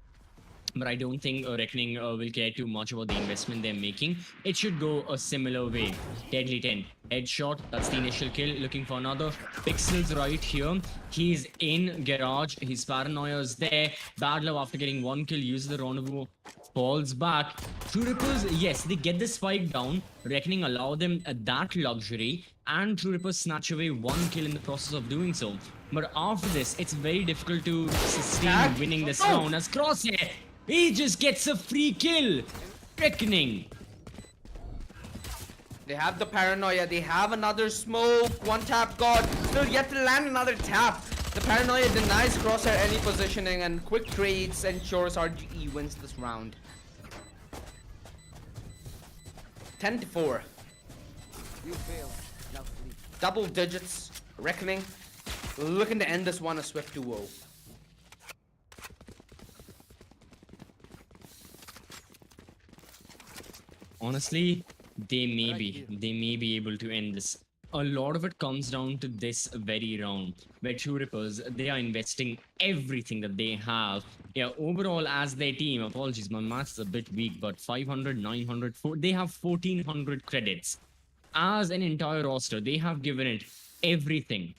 But I don't think Reckoning will care too much about the investment they're making. It should go a similar way. Deadly 10. Headshot. That's the initial kill. Looking for another. Pixels right here. He's in garage. His paranoia's there. Bad Love, after getting 1 kill, uses the rendezvous. Falls back. Truerippers, yes, they get the spike down. Reckoning allow them that luxury. And Truerippers snatch away 1 kill in the process of doing so. But after this, it's very difficult to sustain winning this round as Crosshair. He just gets a free kill. Reckoning. They have the paranoia. They have another smoke. One tap god. Still yet to land another tap. The paranoia denies Crosshair any positioning, and quick trades ensures RGE wins this round. 10-4. You fail. Now sleep. Double digits. Reckoning. Looking to end this one a swift 2-0. Honestly, they may be able to end this. A lot of it comes down to this very round, where Truerippers, they are investing everything that they have. Yeah, overall as their team, apologies, my maths is a bit weak, but 500, 900, they have 1400 credits. As an entire roster, they have given it everything.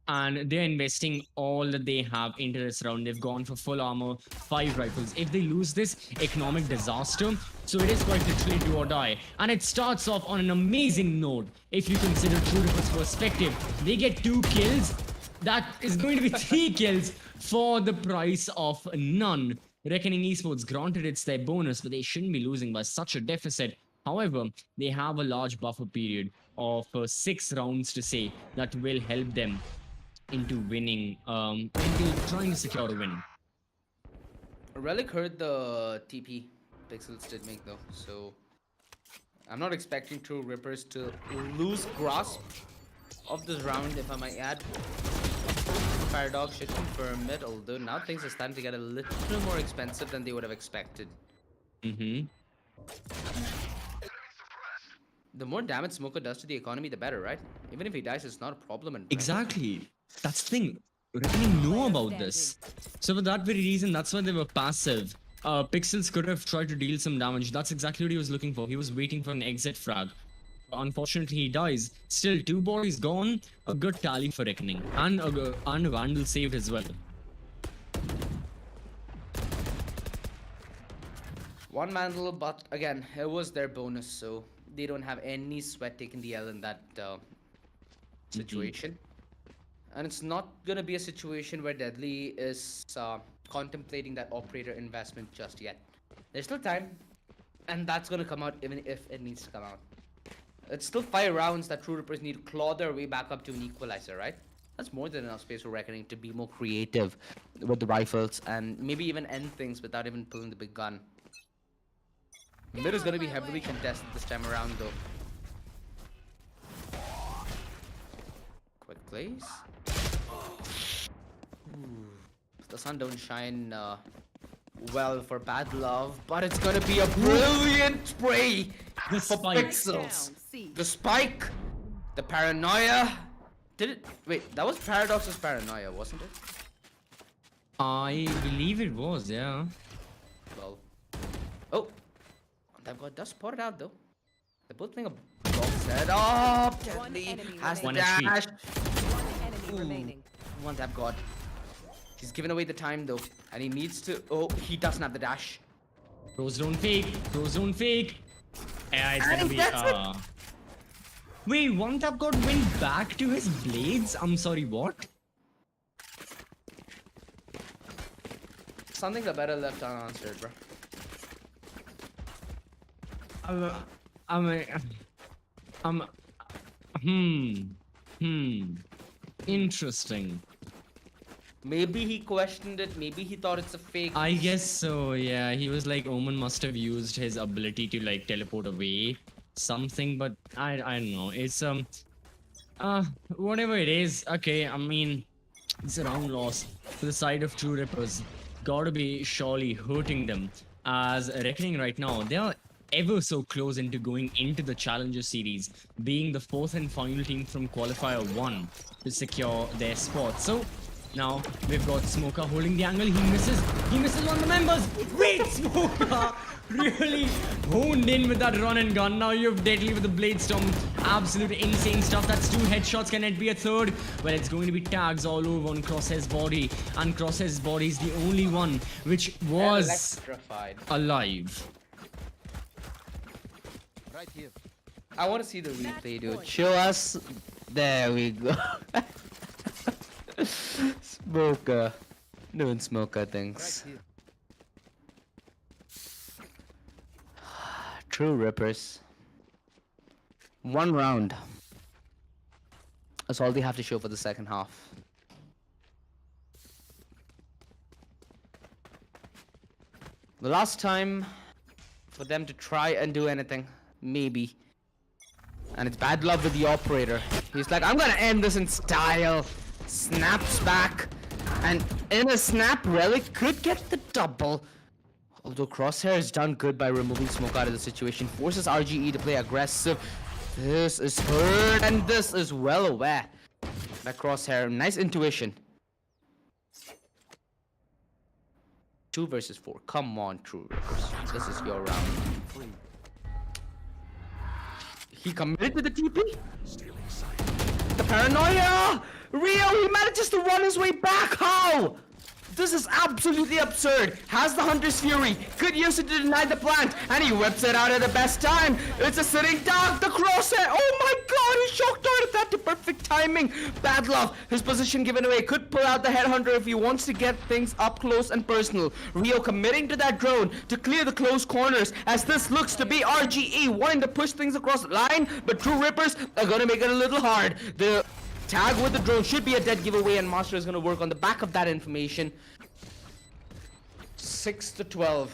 And they're investing all that they have into this round. They've gone for full armor, 5 rifles. If they lose this, economic disaster. So it is quite literally do or die. And it starts off on an amazing note. If you consider Truerippers' perspective, they get 2 kills. That is going to be 3 kills for the price of none. Reckoning Esports, granted it's their bonus, but they shouldn't be losing by such a deficit. However, they have a large buffer period of 6 rounds to say that will help them into winning, into trying to secure a win. Relic heard the TP Pixels did make though, so I'm not expecting Truerippers to lose grasp of this round, if I might add. Paradox should confirm it, although now things are starting to get a little more expensive than they would have expected. The more damage Smoker does to the economy, the better, right? Even if he dies, it's not a problem. And Exactly. That's the thing. Reckoning know about this. So for that very reason, that's why they were passive. Pixels could have tried to deal some damage. That's exactly what he was looking for. He was waiting for an exit frag. Unfortunately, he dies. Still, 2 bodies gone. A good tally for Reckoning. And a Vandal saved as well. one Mandel, but again, it was their bonus, so they don't have any sweat taking the L in that situation. And it's not gonna be a situation where Deadly is contemplating that operator investment just yet. There's still time, and that's gonna come out even if it needs to come out. It's still 5 rounds that Truerippers need to claw their way back up to an equalizer, right? That's more than enough space for Reckoning to be more creative with the rifles and maybe even end things without even pulling the big gun. Mid is gonna be heavily contested this time around, though. Quick plays. The sun don't shine well for Bad Love, but it's gonna be a brilliant spray The for spike. Pixels. Down, C. The spike, the paranoia. Did it? Wait, that was Paradox's paranoia, wasn't it? I believe it was, yeah. Well, oh, that got does spot it out though. They're both playing a block set up. One Deadly enemy has the remaining. One dash. One enemy Ooh. remaining. One tap god. He's giving away the time though, and he needs to. Oh, he doesn't have the dash. Pros don't fake. Pros don't fake. Yeah, it's And gonna he be. gets it. Wait, one tap god went back to his blades? I'm sorry, what? Something that better left unanswered, bro. Interesting. Maybe he questioned it. Maybe he thought it's a fake. I guess so, yeah. He was like, Omen must have used his ability to like teleport away something, but I don't know. It's whatever it is. Okay, I mean, it's a round loss to the side of Truerippers. Gotta be surely hurting them. As Reckoning right now, they are ever so close into going into the Challenger Series, being the 4th and final team from Qualifier 1 to secure their spot. So now we've got Smoker holding the angle. He misses one of the members. Wait, Smoker really honed in with that run and gun. Now you have Deadly with the Blade Storm. Absolute insane stuff. That's 2 headshots. Can it be a third? Well, it's going to be tags all over on Crosshair's body, and Crosshair's body is the only one which was Electrified. alive. Right here. I want to see the replay, dude. Show us. There we go. Smoker. Doing Smoker Right things. here. Truerippers. 1 round. That's all they have to show for the second half. The last time for them to try and do anything. Maybe. And it's Bad Love with the operator. He's like, I'm gonna end this in style. Snaps back. And in a snap, Relic could get the double. Although Crosshair is done good by removing Smoke out of the situation. Forces RGE to play aggressive. This is hurt. And this is well aware. That Crosshair, nice intuition. 2 versus 4. Come on, Truerippers. This is your round. He committed to the TP? The paranoia! Rio, he manages to run his way back! How? This is absolutely absurd. Has the Hunter's Fury. Could use it to deny the plant. And he whips it out at the best time. It's a sitting dog. The Crosshair. Oh my god, he shocked out at that to perfect timing. Bad Love. His position given away. Could pull out the Headhunter if he wants to get things up close and personal. Rio committing to that drone to clear the close corners. As this looks to be RGE wanting to push things across the line. But Truerippers are going to make it a little hard. The tag with the drone should be a dead giveaway, and Master is going to work on the back of that information. 6-12.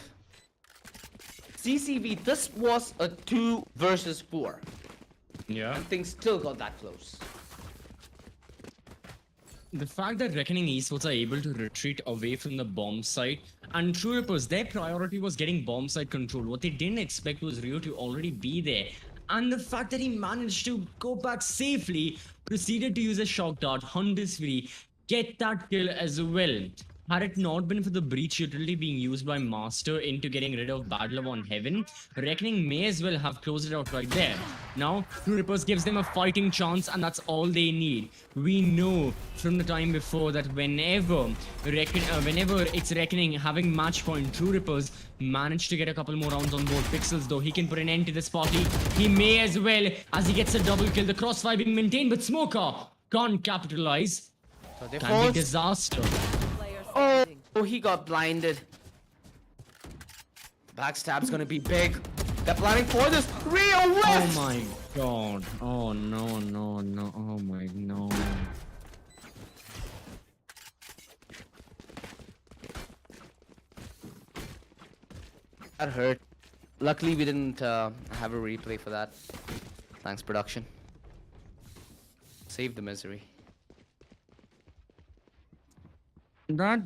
CCV, this was a 2 versus 4. Yeah. And things still got that close. The fact that Reckoning Esports are able to retreat away from the bomb site, and Truerippers, their priority was getting bomb site control. What they didn't expect was Rio to already be there. And the fact that he managed to go back safely, proceeded to use a shock dart, hunt this free, get that kill as well. Had it not been for the breach utility being used by Master into getting rid of Battle on Heaven, Reckoning may as well have closed it out right there. Now, Truerippers gives them a fighting chance, and that's all they need. We know from the time before that whenever it's Reckoning having match point, Truerippers managed to get a couple more rounds on board. Pixels, though, he can put an end to this party. He may as well, as he gets a double kill. The crossfire being maintained, but Smoker can't capitalize. So they Can be forced. disaster. Player standing. Oh, he got blinded. Backstab's gonna be big. They're planning for this. Rio Oh Rift! my god. Oh no, no, no. Oh my no. That hurt. Luckily, we didn't have a replay for that. Thanks, production. Save the misery. That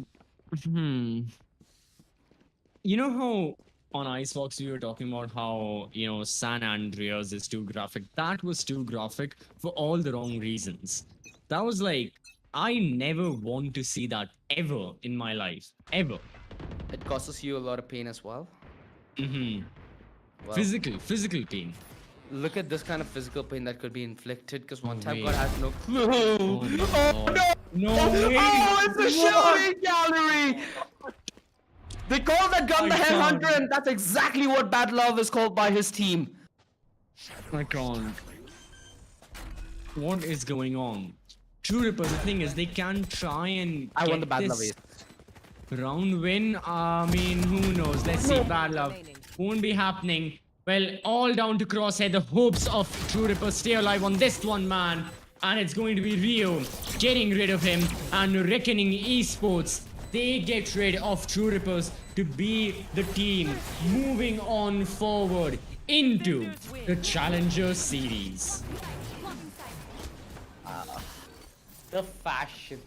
You know how on Icebox we were talking about how, San Andreas is too graphic. That was too graphic for all the wrong reasons. That was like, I never want to see that ever in my life. Ever. It causes you a lot of pain as well. Well, Physical pain. look at this kind of physical pain that could be inflicted because one time wait. God has no clue. Oh, my God. No way. Oh, it's a shooting gallery! They call that gun the I Headhunter, can't. and that's exactly what Bad Love is called by his team. I can't. What is going on? Truerippers, the thing is, they can try and I won get the Bad Love this ace. round win. I mean, who knows? Let's see. Bad Love remaining. won't be happening. Well, all down to Crosshair. The hopes of Truerippers stay alive on this one, man. And it's going to be Rio getting rid of him, and Reckoning Esports, they get rid of Truerippers to be the team moving on forward into the Challenger Series. The fashion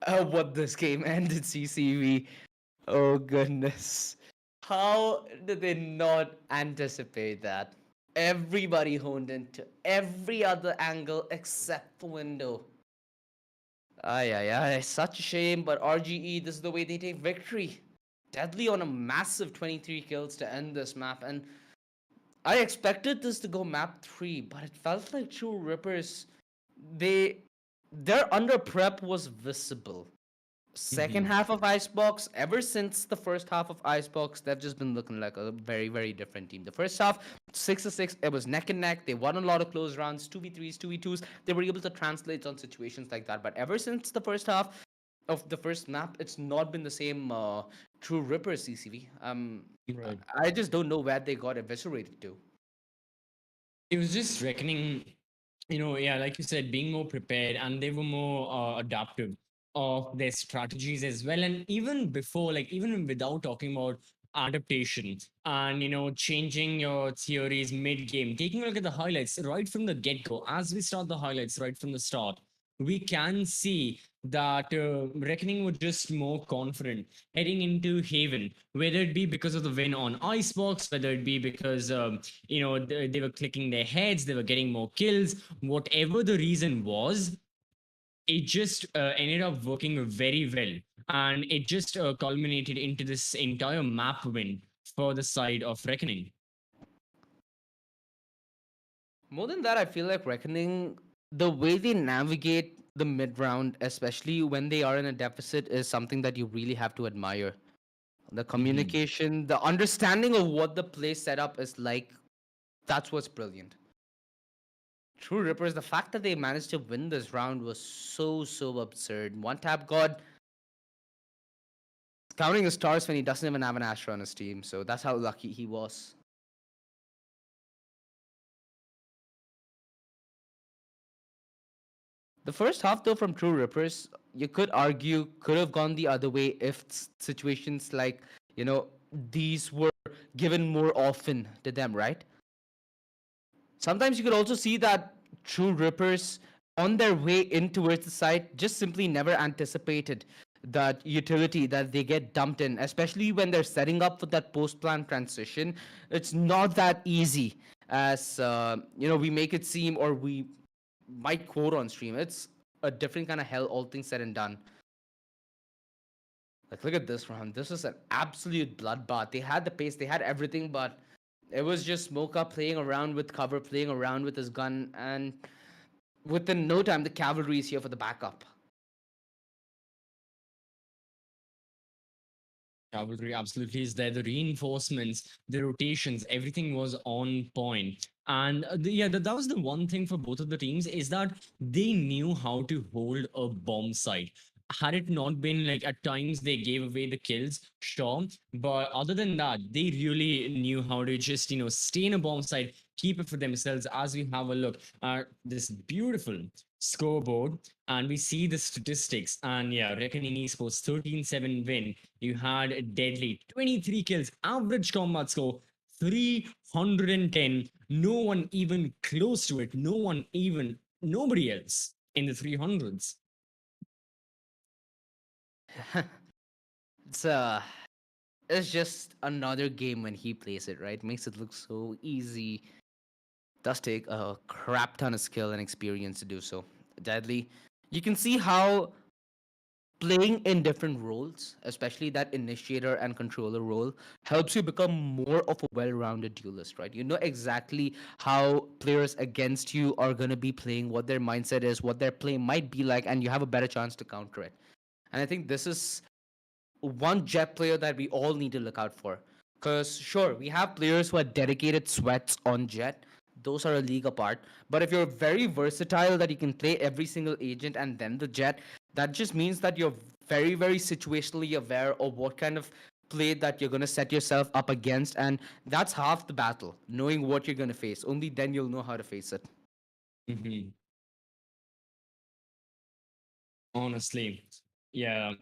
of what this game ended, CCV. Oh goodness. How did they not anticipate that? Everybody honed into every other angle except the window. Ay, such a shame, but RGE, this is the way they take victory. Deadly on a massive 23 kills to end this map, and I expected this to go map 3, but it felt like Truerippers, their under prep was visible. Second half of Icebox, ever since the first half of Icebox, they've just been looking like a very, very different team. The first half, 6-6, it was neck and neck. They won a lot of close rounds, 2v3s, 2v2s. They were able to translate on situations like that. But ever since the first half of the first map, it's not been the same Truerippers CCV. Right. I just don't know where they got eviscerated to. It was just Reckoning, like you said, being more prepared, and they were more adaptive of their strategies as well. And even before, even without talking about adaptation and, changing your theories mid-game, taking a look at the highlights right from the get-go, as we start the highlights right from the start, we can see that Reckoning were just more confident heading into Haven, whether it be because of the win on Icebox, whether it be because, they were clicking their heads, they were getting more kills, whatever the reason was, it just ended up working very well. And it just culminated into this entire map win for the side of Reckoning. More than that, I feel like Reckoning, the way they navigate the mid round, especially when they are in a deficit, is something that you really have to admire. The communication, the understanding of what the play setup is like, that's what's brilliant. Truerippers, the fact that they managed to win this round was so absurd. One tap god counting his stars when he doesn't even have an Astra on his team, so that's how lucky he was. The first half, though, from Truerippers, you could argue could have gone the other way if situations like, these were given more often to them, right? Sometimes you could also see that Truerippers on their way in towards the site just simply never anticipated that utility that they get dumped in, especially when they're setting up for that post-plan transition. It's not that easy. as we make it seem, or we might quote on stream. It's a different kind of hell, all things said and done. Like, look at this round. This was an absolute bloodbath. They had the pace, they had everything, but it was just Mocha playing around with cover, playing around with his gun, and within no time, the cavalry is here for the backup. Cavalry absolutely is there. The reinforcements, the rotations, everything was on point. And that was the one thing for both of the teams is that they knew how to hold a bomb site. Had it not been like at times they gave away the kills, sure. But other than that, they really knew how to just, stay in a bomb site, keep it for themselves as we have a look at this beautiful scoreboard and we see the statistics. And yeah, Reckoning Esports 13-7 win. You had a deadly 23 kills, average combat score 310. No one even close to it. Nobody else in the 300s. it's it's just another game when he plays it, right? Makes it look so easy. Does take a crap ton of skill and experience to do so. Deadly. You can see how playing in different roles, especially that initiator and controller role, helps you become more of a well-rounded duelist, right? You know exactly how players against you are going to be playing, what their mindset is, what their play might be like, and you have a better chance to counter it. And I think this is one Jet player that we all need to look out for. Because, sure, we have players who are dedicated sweats on Jet. Those are a league apart. But if you're very versatile, that you can play every single agent and then the Jet, that just means that you're very, very situationally aware of what kind of play that you're going to set yourself up against. And that's half the battle, knowing what you're going to face. Only then you'll know how to face it. Mm-hmm. Honestly, yeah.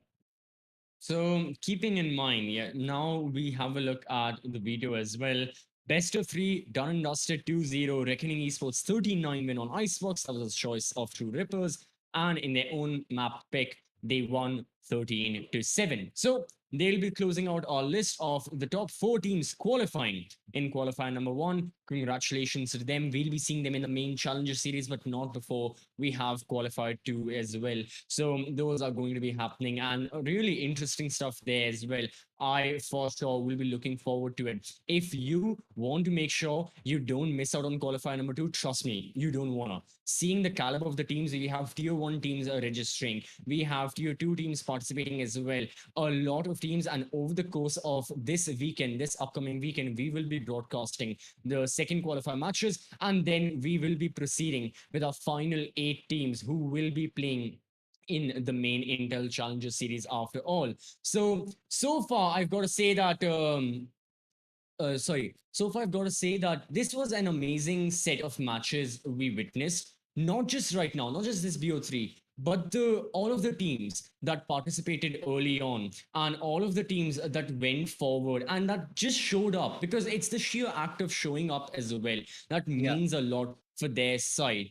So keeping in mind, yeah, now we have a look at the video as well. Best of three, done and dusted 2-0, Reckoning Esports 13-9 win on Icebox. That was a choice of Truerippers. And in their own map pick, they won 13-7. So they'll be closing out our list of the top 4 teams qualifying in qualifier number 1. Congratulations to them. We'll be seeing them in the main Challenger series, but not before we have qualified 2 as well. So those are going to be happening and really interesting stuff there as well. I for sure will be looking forward to it. If you want to make sure you don't miss out on qualifier number 2, trust me, you don't wanna. Seeing the caliber of the teams, we have tier 1 teams are registering, we have tier 2 teams participating as well. A lot of teams, and over the course of this weekend, this upcoming weekend, we will be broadcasting the second qualifier matches, and then we will be proceeding with our final 8 teams who will be playing in the main Intel Challenger series after all. So far, I've got to say that so far I've got to say that this was an amazing set of matches we witnessed. Not just right now, not just this BO3, but all of the teams that participated early on and all of the teams that went forward and that just showed up, because it's the sheer act of showing up as well that means a lot for their side.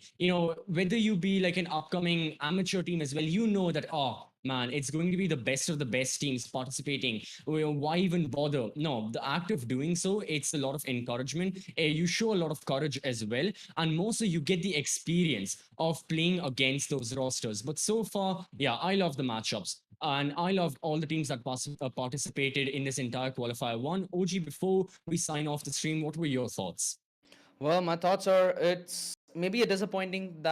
Whether you be like an upcoming amateur team as well, that, oh man, it's going to be the best of the best teams participating. Why even bother? No, the act of doing so, it's a lot of encouragement. You show a lot of courage as well. And more so, you get the experience of playing against those rosters. But so far, yeah, I love the matchups. And I loved all the teams that participated in this entire qualifier 1. OG, before we sign off the stream, what were your thoughts? Well, my thoughts are it's maybe a disappointing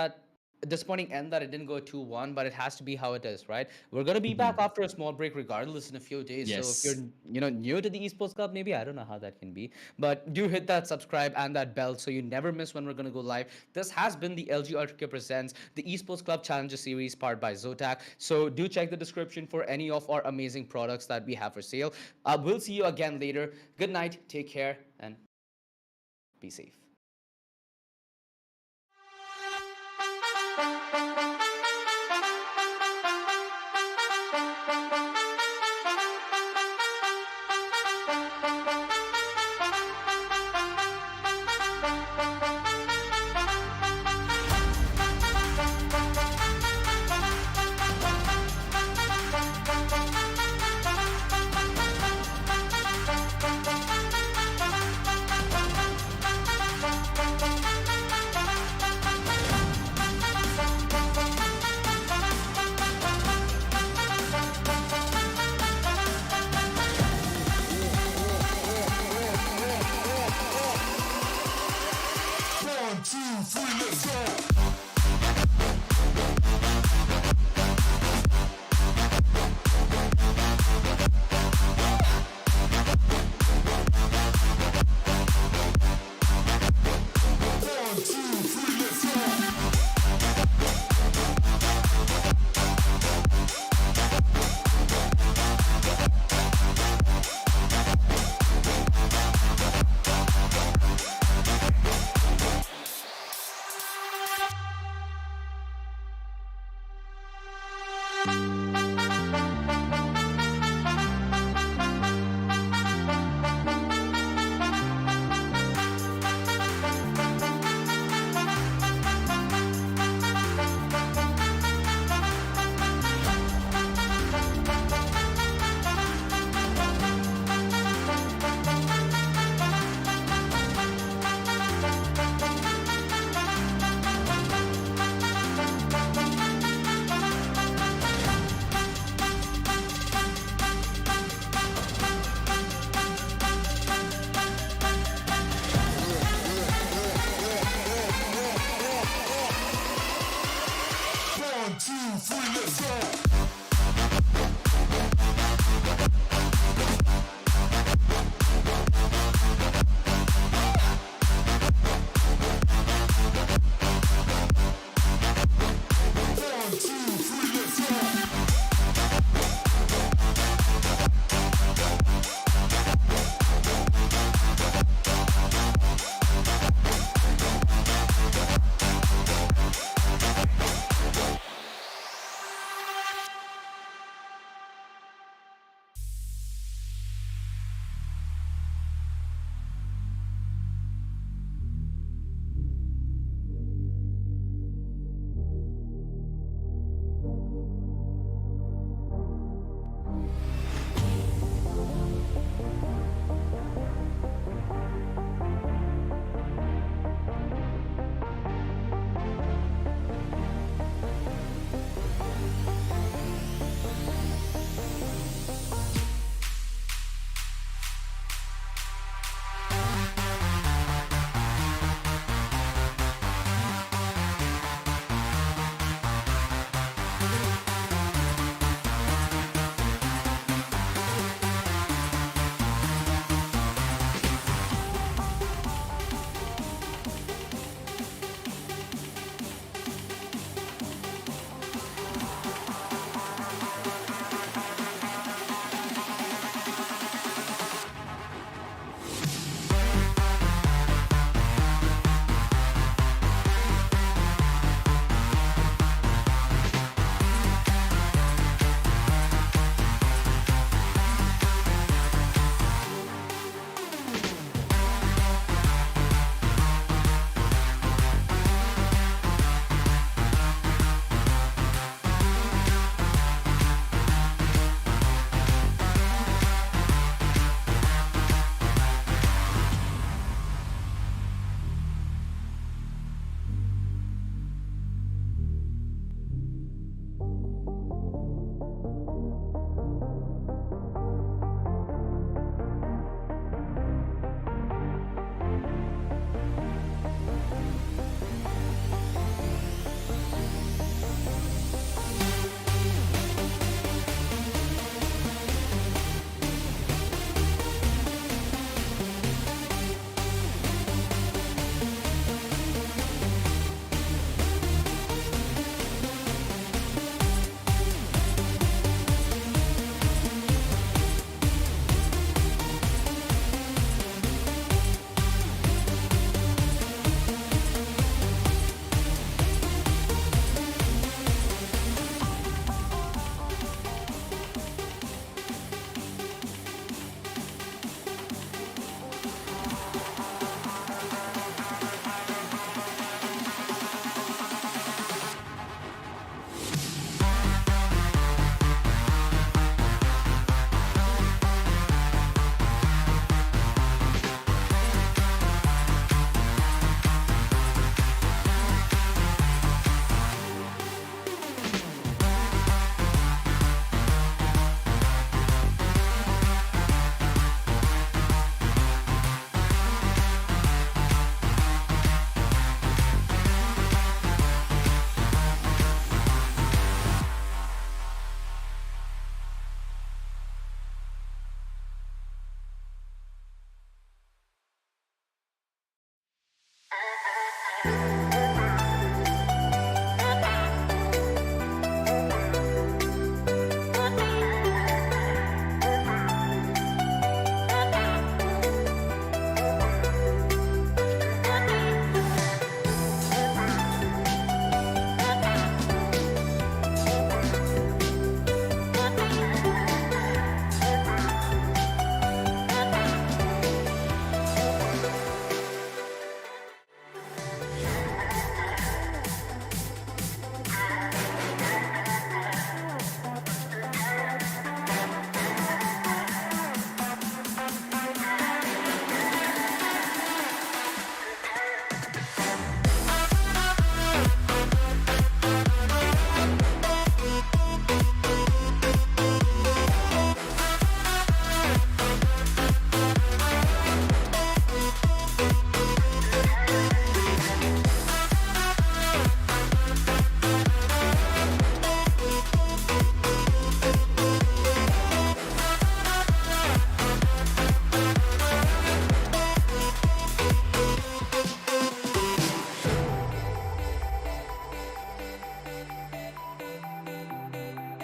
end that it didn't go 2-1, but it has to be how it is, right? We're gonna be back after a small break regardless in a few days. Yes. So if you're new to the Esports Club, maybe I don't know how that can be. But do hit that subscribe and that bell so you never miss when we're gonna go live. This has been the LG Ultragear Presents, the Esports Club Challenger Series powered by ZOTAC. So do check the description for any of our amazing products that we have for sale. We'll see you again later. Good night, take care, and be safe.